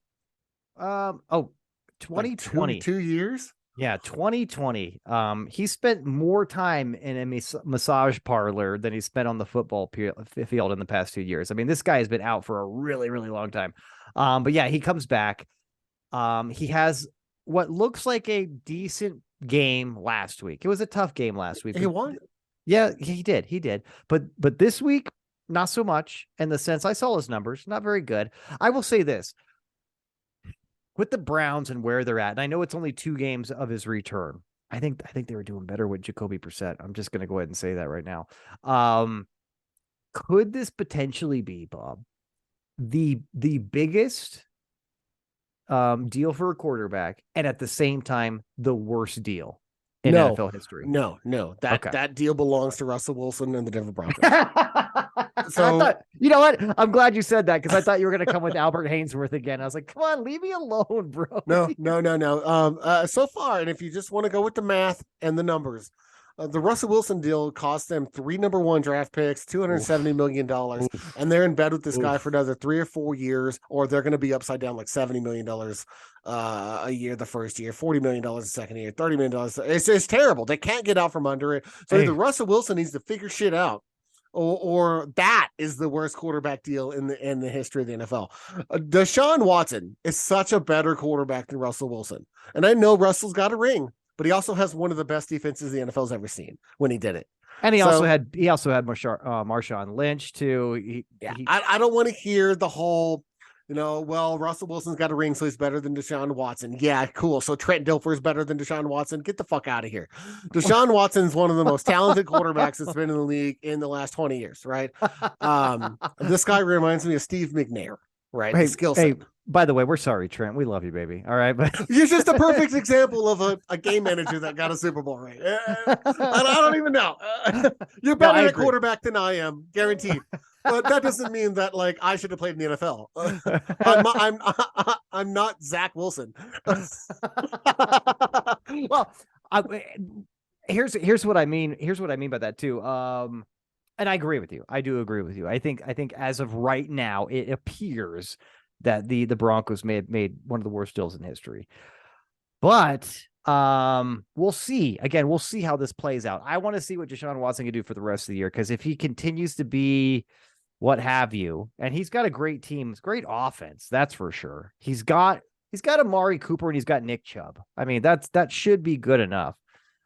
2020. Like 2 years. Yeah, 2020. He spent more time in a massage parlor than he spent on the football field in the past 2 years. I mean, this guy has been out for a really, really long time. But yeah, he comes back. He has what looks like a decent game last week. It was a tough game last week. He won. Yeah, he did. But this week, not so much, in the sense I saw his numbers, not very good. I will say this. With the Browns and where they're at, and I know it's only 2 games of his return, I think they were doing better with Jacoby Brissett. I'm just going to go ahead and say that right now. Could this potentially be, Bob, the biggest deal for a quarterback, and at the same time the worst deal in NFL history? No. That deal belongs to Russell Wilson and the Denver Broncos. So you know what? I'm glad you said that, because I thought you were going to come with Albert Hainsworth again. I was like, come on, leave me alone, bro. No. So far, and if you just want to go with the math and the numbers, The Russell Wilson deal cost them 3 number 1 draft picks, $270 million, and they're in bed with this guy for another 3 or 4 years, or they're going to be upside down like $70 million a year the first year, $40 million the second year, $30 million. It's terrible. They can't get out from under it. So either Russell Wilson needs to figure shit out, or that is the worst quarterback deal in the history of the NFL. Deshaun Watson is such a better quarterback than Russell Wilson. And I know Russell's got a ring, but he also has one of the best defenses the NFL's ever seen when he did it. And he also had Marshawn Lynch too. I don't want to hear the whole, well, Russell Wilson's got a ring, so he's better than Deshaun Watson. Yeah, cool. So Trent Dilfer is better than Deshaun Watson. Get the fuck out of here. Deshaun Watson's one of the most talented quarterbacks that's been in the league in the last 20 years, right? This guy reminds me of Steve McNair, right? Hey, skill set. Hey, by the way, we're sorry, Trent. We love you, baby. All right, but you're just a perfect example of a game manager that got a Super Bowl ring. I don't even know. You're better at quarterback than I am, guaranteed. But that doesn't mean that like I should have played in the NFL. I'm not Zach Wilson. Well, here's what I mean. Here's what I mean by that too. And I agree with you. I do agree with you. I think as of right now, it appears that the Broncos may have made one of the worst deals in history. But we'll see. Again, we'll see how this plays out. I want to see what Deshaun Watson can do for the rest of the year, because if he continues to be what have you, and he's got a great team, great offense, that's for sure. He's got Amari Cooper and he's got Nick Chubb. I mean, that should be good enough.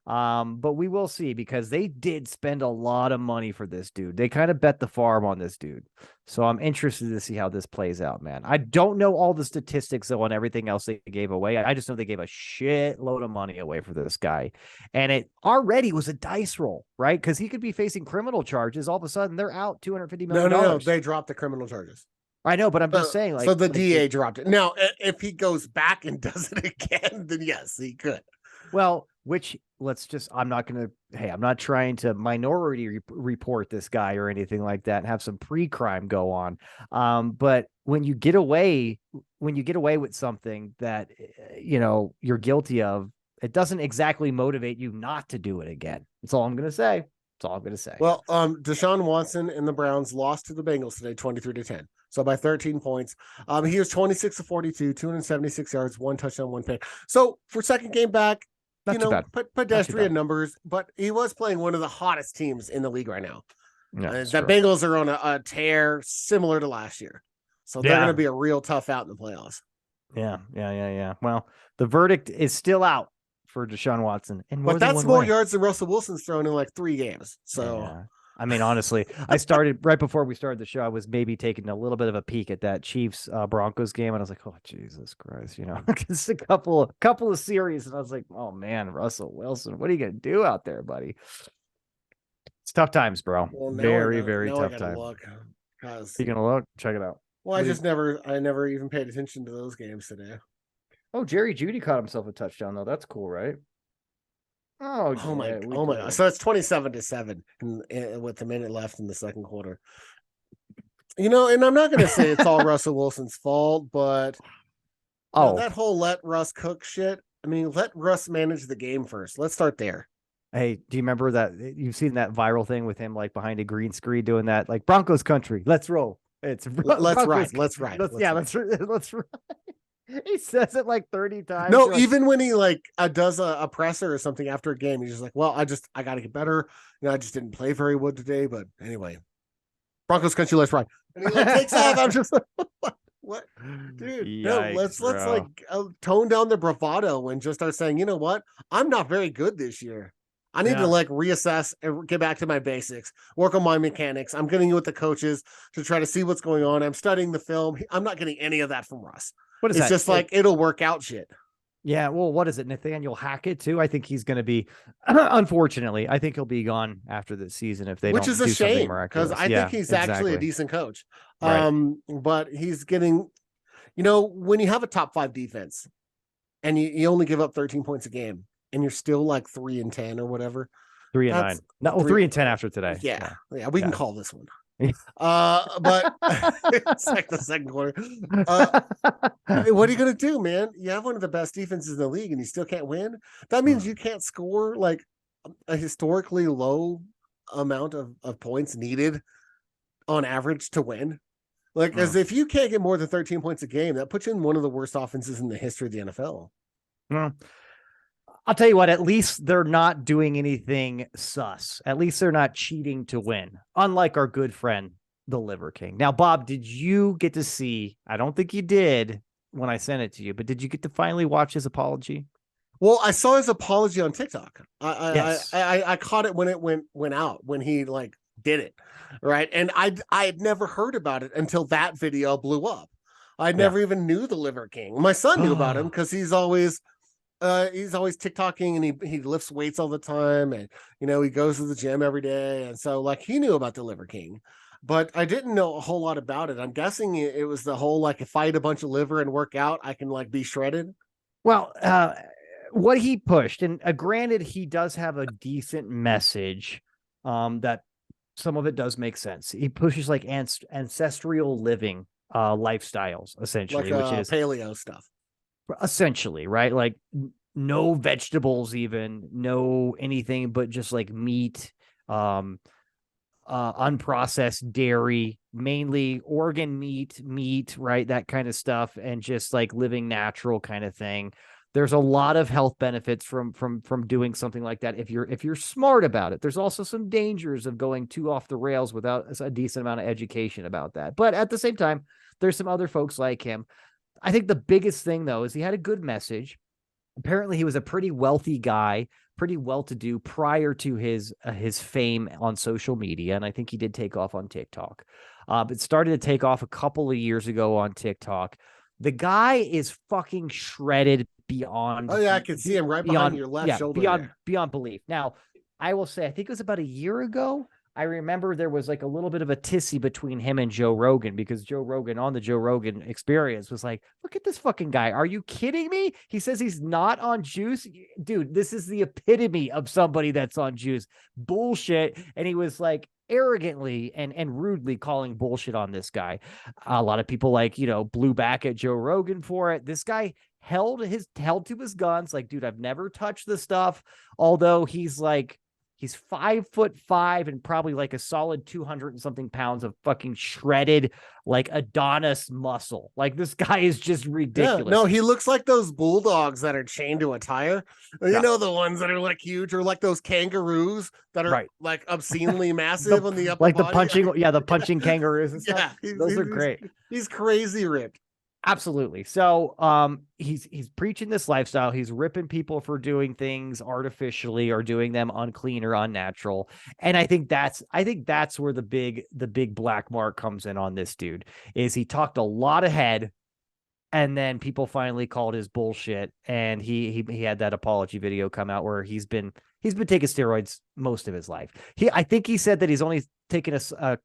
But we will see, because they did spend a lot of money for this dude. They kind of bet the farm on this dude. So I'm interested to see how this plays out, man. I don't know all the statistics though on everything else they gave away. I just know they gave a shitload of money away for this guy. And it already was a dice roll, right? Because he could be facing criminal charges. All of a sudden they're out $250 million. No. They dropped the criminal charges. I know, but I'm just saying. Like, so the DA dropped it. Now, if he goes back and does it again, then yes, he could. Well, I'm not trying to minority report this guy or anything like that and have some pre-crime go on. But when you get away with something that, you're guilty of, it doesn't exactly motivate you not to do it again. That's all I'm going to say. Well, Deshaun Watson and the Browns lost to the Bengals today, 23-10. So by 13 points. He was 26 of 42, 276 yards, 1 touchdown, 1 pick. So for second game back, pedestrian numbers, but he was playing one of the hottest teams in the league right now. Yeah, the Bengals are on a tear similar to last year. So they're going to be a real tough out in the playoffs. Yeah. Well, the verdict is still out for Deshaun Watson. But that's more yards than Russell Wilson's thrown in like 3 games. So yeah. I mean, honestly, I started right before we started the show. I was maybe taking a little bit of a peek at that Chiefs Broncos game, and I was like, "Oh, Jesus Christ!" Just a couple of series, and I was like, "Oh man, Russell Wilson, what are you gonna do out there, buddy?" It's tough times, bro. Well, very tough time. You gonna look? Check it out. Well, I never even paid attention to those games today. Oh, Jerry Jeudy caught himself a touchdown though. That's cool, right? Oh my God. So it's 27-7 with a minute left in the second quarter. And I'm not going to say it's all Russell Wilson's fault, but that whole let Russ cook shit. I mean, let Russ manage the game first. Let's start there. Hey, do you remember that? You've seen that viral thing with him like behind a green screen doing that, like Broncos country. Let's roll. Let's ride. Let's ride. He says it like 30 times. No, even when he does a presser or something after a game, he's just like, well, I got to get better. I just didn't play very well today. But anyway, Broncos country, let's ride. And he takes off. I'm just like, what? Dude, yikes, let's tone down the bravado and just start saying, you know what? I'm not very good this year. I need to reassess and get back to my basics, work on my mechanics. I'm getting with the coaches to try to see what's going on. I'm studying the film. I'm not getting any of that from Russ. What is it's that? Just like it'll work out shit. Yeah, well, what is it? Nathaniel Hackett too? I think he's going to be, unfortunately, I think he'll be gone after the season if they don't do something miraculous. Which is a shame, because I think he's actually a decent coach. Right. But he's getting, when you have a top 5 defense and you only give up 13 points a game and you're still like 3-10 or whatever. 3-9. No, 3-10 after today. Yeah, we can call this one. But it's like the second quarter. What are you gonna do, man? You have one of the best defenses in the league and you still can't win. That means you can't score like a historically low amount of points needed on average to win. Like, as if you can't get more than 13 points a game, that puts you in one of the worst offenses in the history of the NFL. Well, I'll tell you what, at least they're not doing anything sus. At least they're not cheating to win, unlike our good friend, the Liver King. Now, Bob, did you get to see, I don't think you did when I sent it to you, but did you get to finally watch his apology? Well, I saw his apology on TikTok. Yes. I caught it when it went out, when he like did it, right? And I had never heard about it until that video blew up. I never even knew the Liver King. My son knew about him because he's always TikToking, and he lifts weights all the time, and he goes to the gym every day, and so like he knew about the Liver King, but I didn't know a whole lot about it. I'm guessing it was the whole like, if I eat a bunch of liver and work out, I can like be shredded. Well, what he pushed, and granted, he does have a decent message, that some of it does make sense. He pushes like ancestral living lifestyles, essentially, Like which is paleo stuff. essentially, right? Like no vegetables, even no anything but just like meat, unprocessed dairy, mainly organ meat, right? That kind of stuff, and just like living natural kind of thing. There's a lot of health benefits from doing something like that if you're smart about it. There's also some dangers of going too off the rails without a decent amount of education about that. But at the same time, there's some other folks like him. I think the biggest thing, though, is he had a good message. Apparently, he was a pretty wealthy guy, pretty well-to-do prior to his fame on social media, and I think he did take off on TikTok. But started to take off a couple of years ago on TikTok. The guy is fucking shredded beyond. Oh yeah, I can see him right behind your left shoulder. Beyond belief. Now, I will say, I think it was about a year ago, I remember there was like a little bit of a tissy between him and Joe Rogan, because Joe Rogan on the Joe Rogan Experience was like, look at this fucking guy. Are you kidding me? He says he's not on juice. Dude, this is the epitome of somebody that's on juice. Bullshit. And he was like arrogantly and rudely calling bullshit on this guy. A lot of people blew back at Joe Rogan for it. This guy held to his guns. Like, dude, I've never touched this stuff. Although he's 5'5" and probably like a solid 200 and something pounds of fucking shredded, like Adonis muscle. Like, this guy is just ridiculous. Yeah, no, he looks like those bulldogs that are chained to a tire. You know, the ones that are like huge, or like those kangaroos that are like obscenely massive on the upper like body. the punching kangaroos and stuff. Yeah, those are great. He's crazy ripped. Absolutely. So he's preaching this lifestyle. He's ripping people for doing things artificially or doing them unclean or unnatural. And I think that's where the big black mark comes in on this dude. Is he talked a lot of head, and then people finally called his bullshit, and he had that apology video come out where he's been taking steroids most of his life. I think he said that he's only taken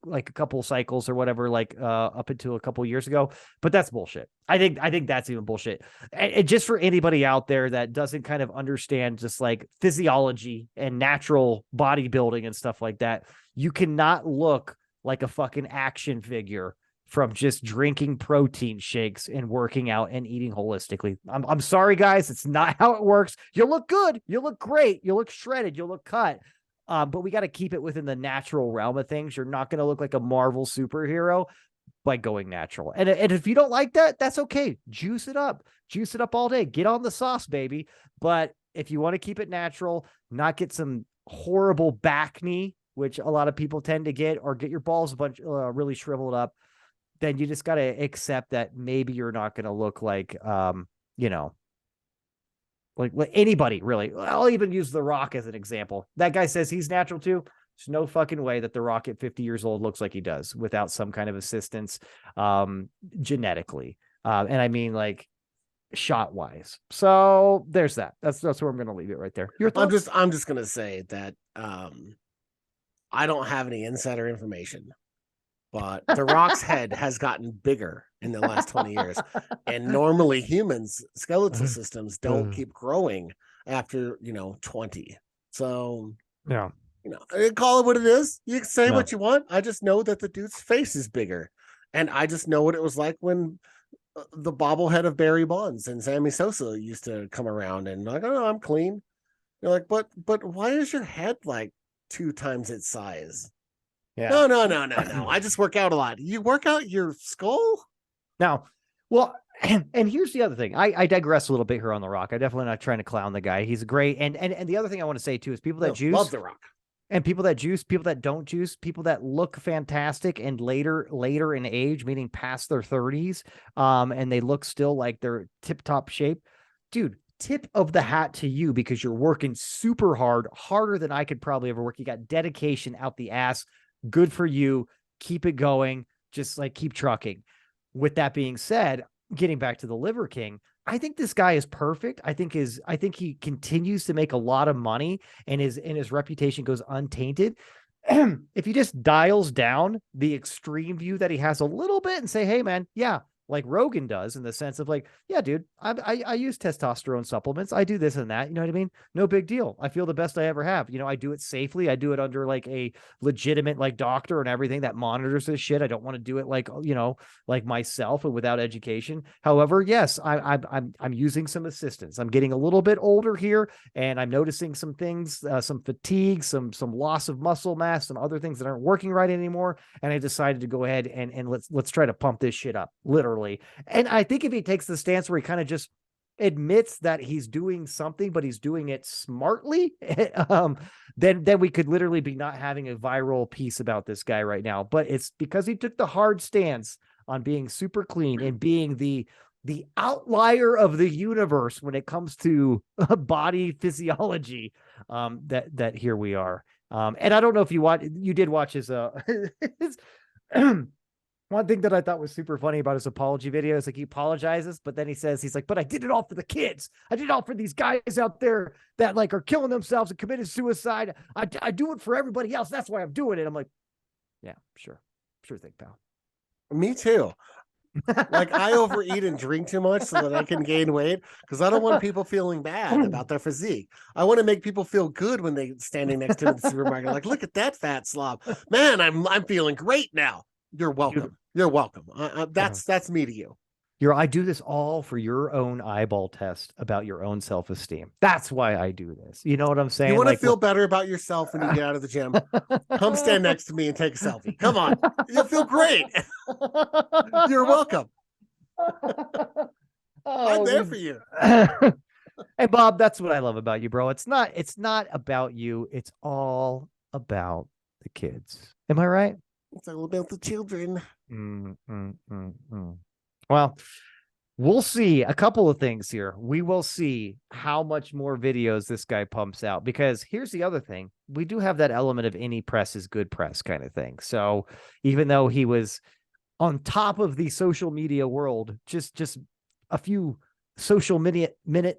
like a couple cycles or whatever, up until a couple years ago, but that's bullshit. I think that's even bullshit. And just for anybody out there that doesn't kind of understand just like physiology and natural bodybuilding and stuff like that, you cannot look like a fucking action figure from just drinking protein shakes and working out and eating holistically. I'm sorry, guys. It's not how it works. You look good. You look great. You look shredded. You look cut. But we got to keep it within the natural realm of things. You're not going to look like a Marvel superhero by going natural. And if you don't like that, that's okay. Juice it up. Juice it up all day. Get on the sauce, baby. But if you want to keep it natural, not get some horrible back knee, which a lot of people tend to get, or get your balls really shriveled up, then you just got to accept that maybe you're not going to look like, like anybody really. I'll even use The Rock as an example. That guy says he's natural too. There's no fucking way that The Rock at 50 years old looks like he does without some kind of assistance, genetically. And I mean, like, shot wise. So there's that. That's where I'm going to leave it right there. Your thoughts? I'm just going to say that, I don't have any insider information, but The Rock's head has gotten bigger in the last 20 years. And normally humans' skeletal systems don't keep growing after, 20. So, yeah, call it what it is. You can say what you want. I just know that the dude's face is bigger. And I just know what it was like when the bobblehead of Barry Bonds and Sammy Sosa used to come around and like, oh, I'm clean. You're like, but why is your head like 2 times its size? Yeah. No. I just work out a lot. You work out your skull? Now, well, and here's the other thing. I digress a little bit here on The Rock. I'm definitely not trying to clown the guy. He's great. And the other thing I want to say too is people that juice love The Rock. and people that juice, people that don't juice, people that look fantastic and later in age, meaning past their 30s, and they look still like they're tip-top shape. Dude, tip of the hat to you because you're working super hard, harder than I could probably ever work. You got dedication out the ass. Good for you. Keep it going. Just like keep trucking. With that being said, getting back to the Liver King, I think this guy is perfect. I think he continues to make a lot of money and his reputation goes untainted. If he just dials down the extreme view that he has a little bit and say, hey man, yeah, like Rogan does, in the sense of like, yeah, dude, I use testosterone supplements. I do this and that. You know what I mean? No big deal. I feel the best I ever have. You know, I do it safely. I do it under like a legitimate like doctor and everything that monitors this shit. I don't want to do it like, you know, like myself and without education. However, yes, I'm using some assistance. I'm getting a little bit older here, and I'm noticing some things, some fatigue, some loss of muscle mass, some other things that aren't working right anymore. And I decided to go ahead and let's try to pump this shit up, literally. And I think if he takes the stance where he kind of just admits that he's doing something, but he's doing it smartly, then we could literally be not having a viral piece about this guy right now. But it's because he took the hard stance on being super clean and being the outlier of the universe when it comes to body physiology, that here we are. And I don't know if you did watch his his one thing that I thought was super funny about his apology video is like he apologizes, but then he says, he's like, but I did it all for the kids. I did it all for these guys out there that like are killing themselves and committed suicide. I do it for everybody else. That's why I'm doing it. I'm like, yeah, sure thing, pal. Me too. Like I overeat and drink too much so that I can gain weight because I don't want people feeling bad about their physique. I want to make people feel good when they standing next to me in the supermarket. Like, look at that fat slob, man. I'm feeling great now. You're welcome. You're welcome. That's me to you. I do this all for your own eyeball test about your own self-esteem. That's why I do this. You know what I'm saying? You want to feel better about yourself when you get out of the gym? Come stand next to me and take a selfie. Come on. You'll feel great. You're welcome. I'm there for you. Hey, Bob, that's what I love about you, bro. It's not about you. It's all about the kids. Am I right? It's all about the children. Well, we'll see a couple of things here. We will see how much more videos this guy pumps out, because here's the other thing. We do have that element of any press is good press kind of thing. So even though he was on top of the social media world just a few social media minutes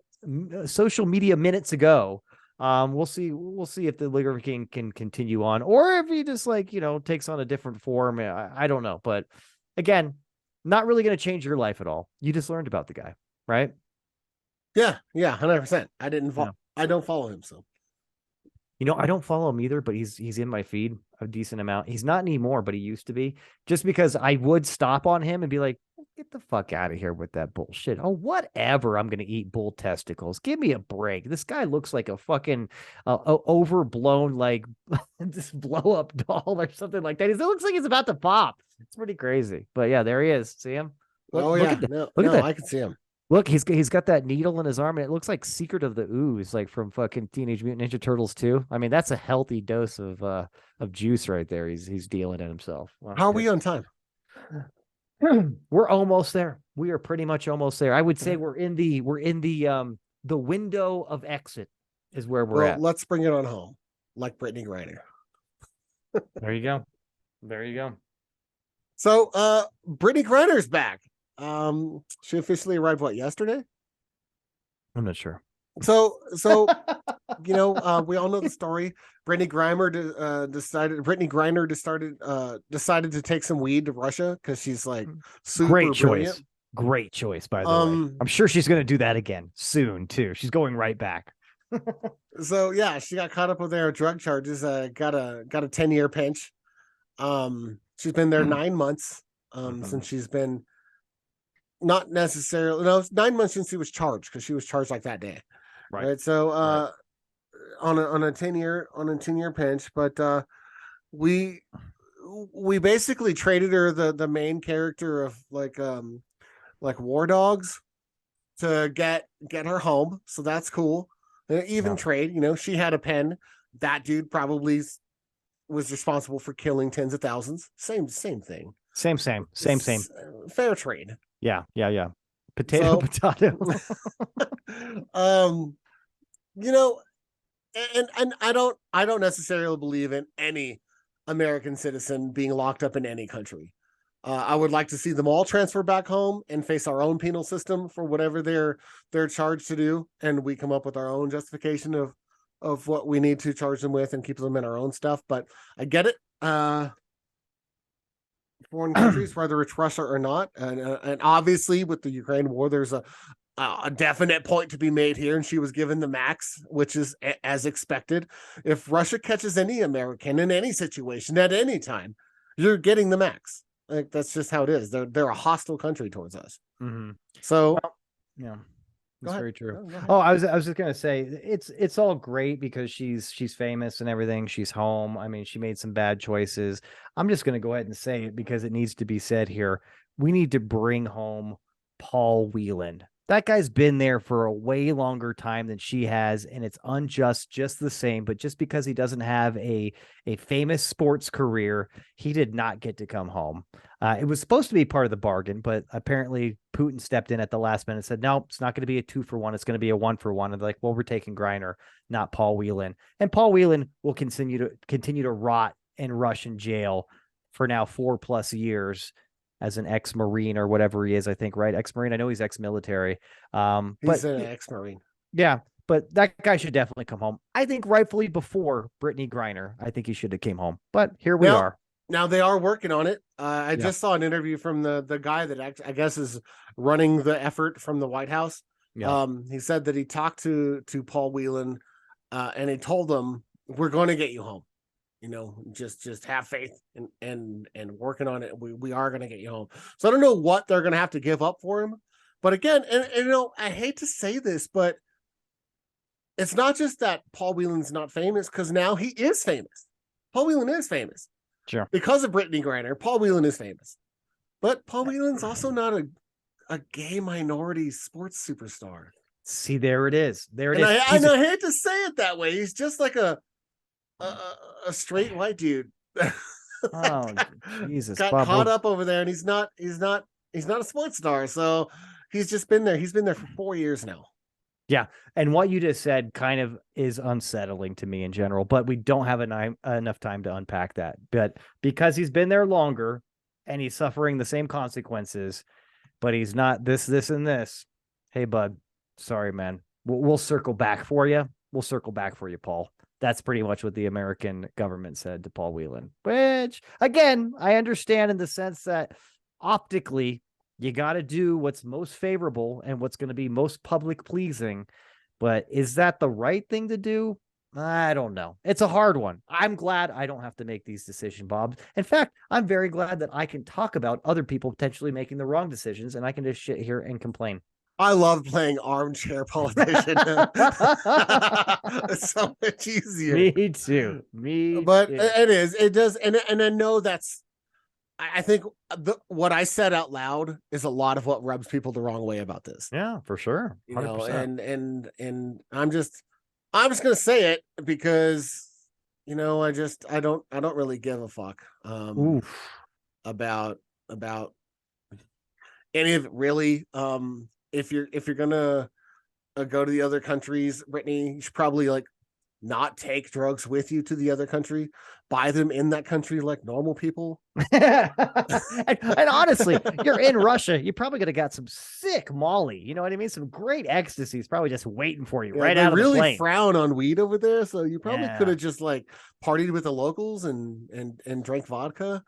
ago, we'll see if the Liver King can continue on, or if he just like, you know, takes on a different form. I don't know, but again, not really going to change your life at all. You just learned about the guy, right? Yeah, 100%. I don't follow him, so. You know, I don't follow him either, but he's in my feed a decent amount. He's not anymore, but he used to be, just because I would stop on him and be like, get the fuck out of here with that bullshit. Oh, whatever. I'm going to eat bull testicles. Give me a break. This guy looks like a fucking overblown, like this blow up doll or something like that. It looks like he's about to pop. It's pretty crazy. But yeah, there he is. See him? Look at that. I can see him. Look, he's got that needle in his arm, and it looks like Secret of the Ooze, like from fucking Teenage Mutant Ninja Turtles 2. I mean, that's a healthy dose of juice right there. He's dealing in himself. Wow, how are we on time? We're almost there. We are pretty much almost there. I would say we're in the window of exit is where we're at. Let's bring it on home, like Brittany Griner. There you go. There you go. So Brittany Griner's back. She officially arrived yesterday? I'm not sure. So you know, we all know the story. Brittany Griner decided to take some weed to Russia because she's like super brilliant. Great choice, by the way. I'm sure she's going to do that again soon too. She's going right back. So yeah, she got caught up with their drug charges. Got a 10-year pinch. She's been there 9 months. Since she's been. Not necessarily. No, it's 9 months since she was charged, because she was charged like that day. Right. So on a 10-year pinch, but we we basically traded her the main character of like War Dogs to get her home. So that's cool. Even Yeah. trade, she had a pen. That dude probably was responsible for killing tens of thousands. Same thing. Same. Fair trade. Yeah. Potato, So, potato. um, you know, and I don't necessarily believe in any American citizen being locked up in any country. I would like to see them all transfer back home and face our own penal system for whatever they're charged to do, and we come up with our own justification of what we need to charge them with and keep them in our own stuff. But I get it. Foreign countries, whether it's Russia or not, and obviously with the Ukraine war, there's a definite point to be made here, and she was given the max, which is as expected. If Russia catches any American in any situation at any time, you're getting the max. Like that's just how it is. They're a hostile country towards us. Mm-hmm. So, well, yeah, that's very true. Go Oh, I was just gonna say it's all great because she's famous and everything. She's home. I mean, she made some bad choices. I'm just gonna go ahead and say it because it needs to be said here. We need to bring home Paul Whelan. That guy's been there for a way longer time than she has, and it's unjust just the same. But just because he doesn't have a famous sports career, he did not get to come home. It was supposed to be part of the bargain, but apparently Putin stepped in at the last minute and said, no, it's not going to be a 2-for-1. It's going to be a 1-for-1. And they're like, well, we're taking Griner, not Paul Whelan. And Paul Whelan will continue to rot and rush in jail for now 4+ years as an ex-Marine or whatever he is, I think, right? Ex-Marine. I know he's ex-military. he's an ex-Marine. Yeah, but that guy should definitely come home. I think rightfully before Brittany Griner, I think he should have came home. But here we are. Now they are working on it. I just saw an interview from the guy that I guess is running the effort from the White House. Yeah. He said that he talked to Paul Whelan, and he told him, "We're going to get you home. Just have faith and working on it. We are going to get you home." So I don't know what they're going to have to give up for him, but again, and I hate to say this, but it's not just that Paul Whelan's not famous, because now he is famous. Paul Whelan is famous. Sure. Because of Brittany Griner, Paul Whelan is famous. But Paul Whelan's also not a gay minority sports superstar. See, there it is. There it is. And I hate to say it that way. He's just like a straight white dude. Oh, Jesus. Got Bob, caught up over there, and he's not a sports star. So he's just been there. He's been there for 4 years now. Yeah. And what you just said kind of is unsettling to me in general, but we don't have enough time to unpack that. But because he's been there longer and he's suffering the same consequences, but he's not this, and this. Hey, bud, sorry, man. We'll circle back for you. We'll circle back for you, Paul. That's pretty much what the American government said to Paul Whelan, which, again, I understand in the sense that optically, you got to do what's most favorable and what's going to be most public pleasing. But is that the right thing to do? I don't know. It's a hard one. I'm glad I don't have to make these decisions, Bob. In fact, I'm very glad that I can talk about other people potentially making the wrong decisions, and I can just sit here and complain. I love playing armchair politician. It's so much easier. Me too. But it is. It does. And I know that's, I think what I said out loud is a lot of what rubs people the wrong way about this. Yeah, for sure. 100%. And I'm just gonna say it because I don't really give a fuck about any of it really. If you're gonna go to the other countries, Brittany, you should probably not take drugs with you to the other country. Buy them in that country like normal people. and honestly, you're in Russia. You probably could have got some sick Molly. You know what I mean? Some great ecstasy is probably just waiting for you right out of the plane. They really frown on weed over there, so you probably could have just partied with the locals and drank vodka.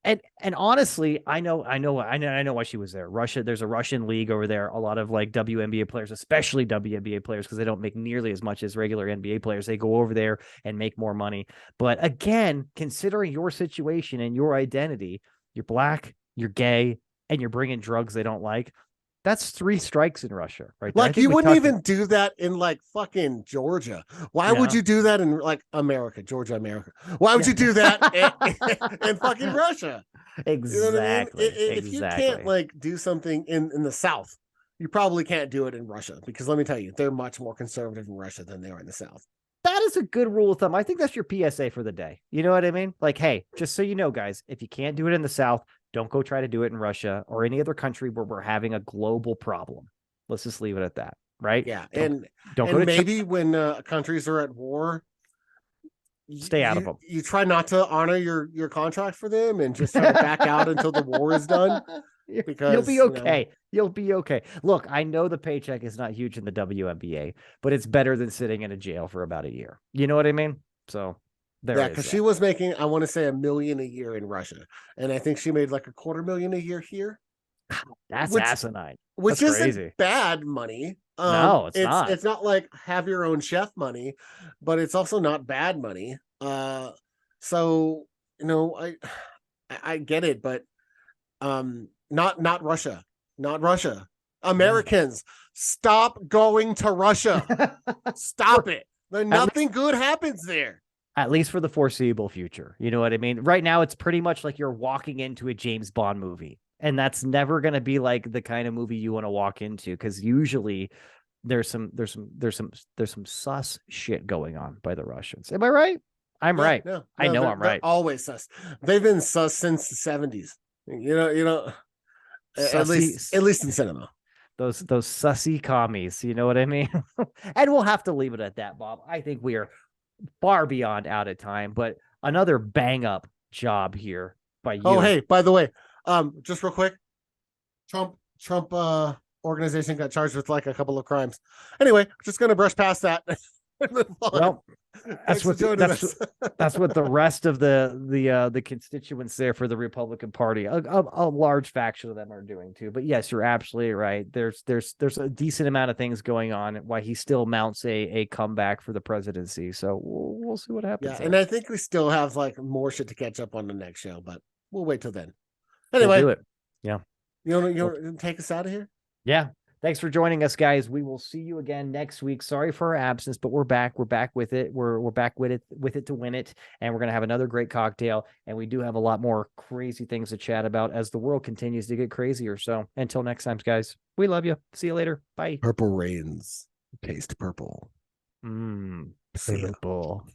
And honestly, I know why she was there. Russia, there's a Russian league over there. A lot of WNBA players, especially WNBA players, because they don't make nearly as much as regular NBA players. They go over there and make more money. But again, considering your situation and your identity, you're black, you're gay, and you're bringing drugs they don't like. That's 3 strikes in Russia, right there. I Like think you we wouldn't talked. even do that in like fucking Georgia. Why would Yeah, you do that in like America, Georgia, America? Why would yeah, you do that in fucking Russia? You know what I mean? exactly, If you can't exactly. like do something in the South, you probably can't do it in Russia because let me tell you, they're much more conservative in Russia than they are in the South. That is a good rule of thumb. I think that's your PSA for the day. You know what I mean? Like, hey, just so you know, guys, if you can't do it in the South, don't go try to do it in Russia or any other country where we're having a global problem. Let's just leave it at that, right? Yeah, Don't don't go and to China. maybe when countries are at war, Stay out of them. you try not to honor your contract for them and just try to back out until the war is done You'll be because okay. You'll be okay. Look, I know the paycheck is not huge in the WNBA, but it's better than sitting in a jail for about a year. You know what I mean? So there yeah, is because she that. was making I want to say $1 million a year in Russia, and I think she made like $250,000 a year here, That's which asinine. That's which isn't crazy. bad money. No, it's not. It's not like have your own chef money, but it's also not bad money. So you know, I get it, but not Russia, not Russia. Yeah. Americans, stop going to Russia. Stop it. at least Nothing good happens there. at least for the foreseeable future. You know what I mean? Right now, it's pretty much like you're walking into a James Bond movie. And that's never going to be like the kind of movie you want to walk into because usually there's some sus shit going on by the Russians. Am I right? I'm Yeah, right. no, I no, know I'm they're right. always sus. They've been sus since the 70s. You know, Sussy, at least in cinema. those sussy commies. You know what I mean? And we'll have to leave it at that, Bob. I think we are far beyond out of time, but another bang up job here by Oh, you. hey, by the way, just real quick, Trump organization got charged with like a couple of crimes. Anyway, just gonna brush past that. Well, that's Thanks for what the, joining that's us. that's what the rest of the constituents there for the Republican Party, a large faction of them are doing too. But yes, you're absolutely right. There's a decent amount of things going on why he still mounts a comeback for the presidency. So we'll see what Yeah, happens and there. I think we still have like more shit to catch up on the next show, but we'll wait till then. We'll Anyway, do it. Yeah. you Well, want to take us out of here? yeah. Thanks for joining us, guys. We will see you again next week. Sorry for our absence, but we're back. We're back with it. We're back with it to win it, and we're gonna have another great cocktail. And we do have a lot more crazy things to chat about as the world continues to get crazier. So until next time, guys, we love you. See you later. Bye. Purple rains. Taste purple. See ya. Purple.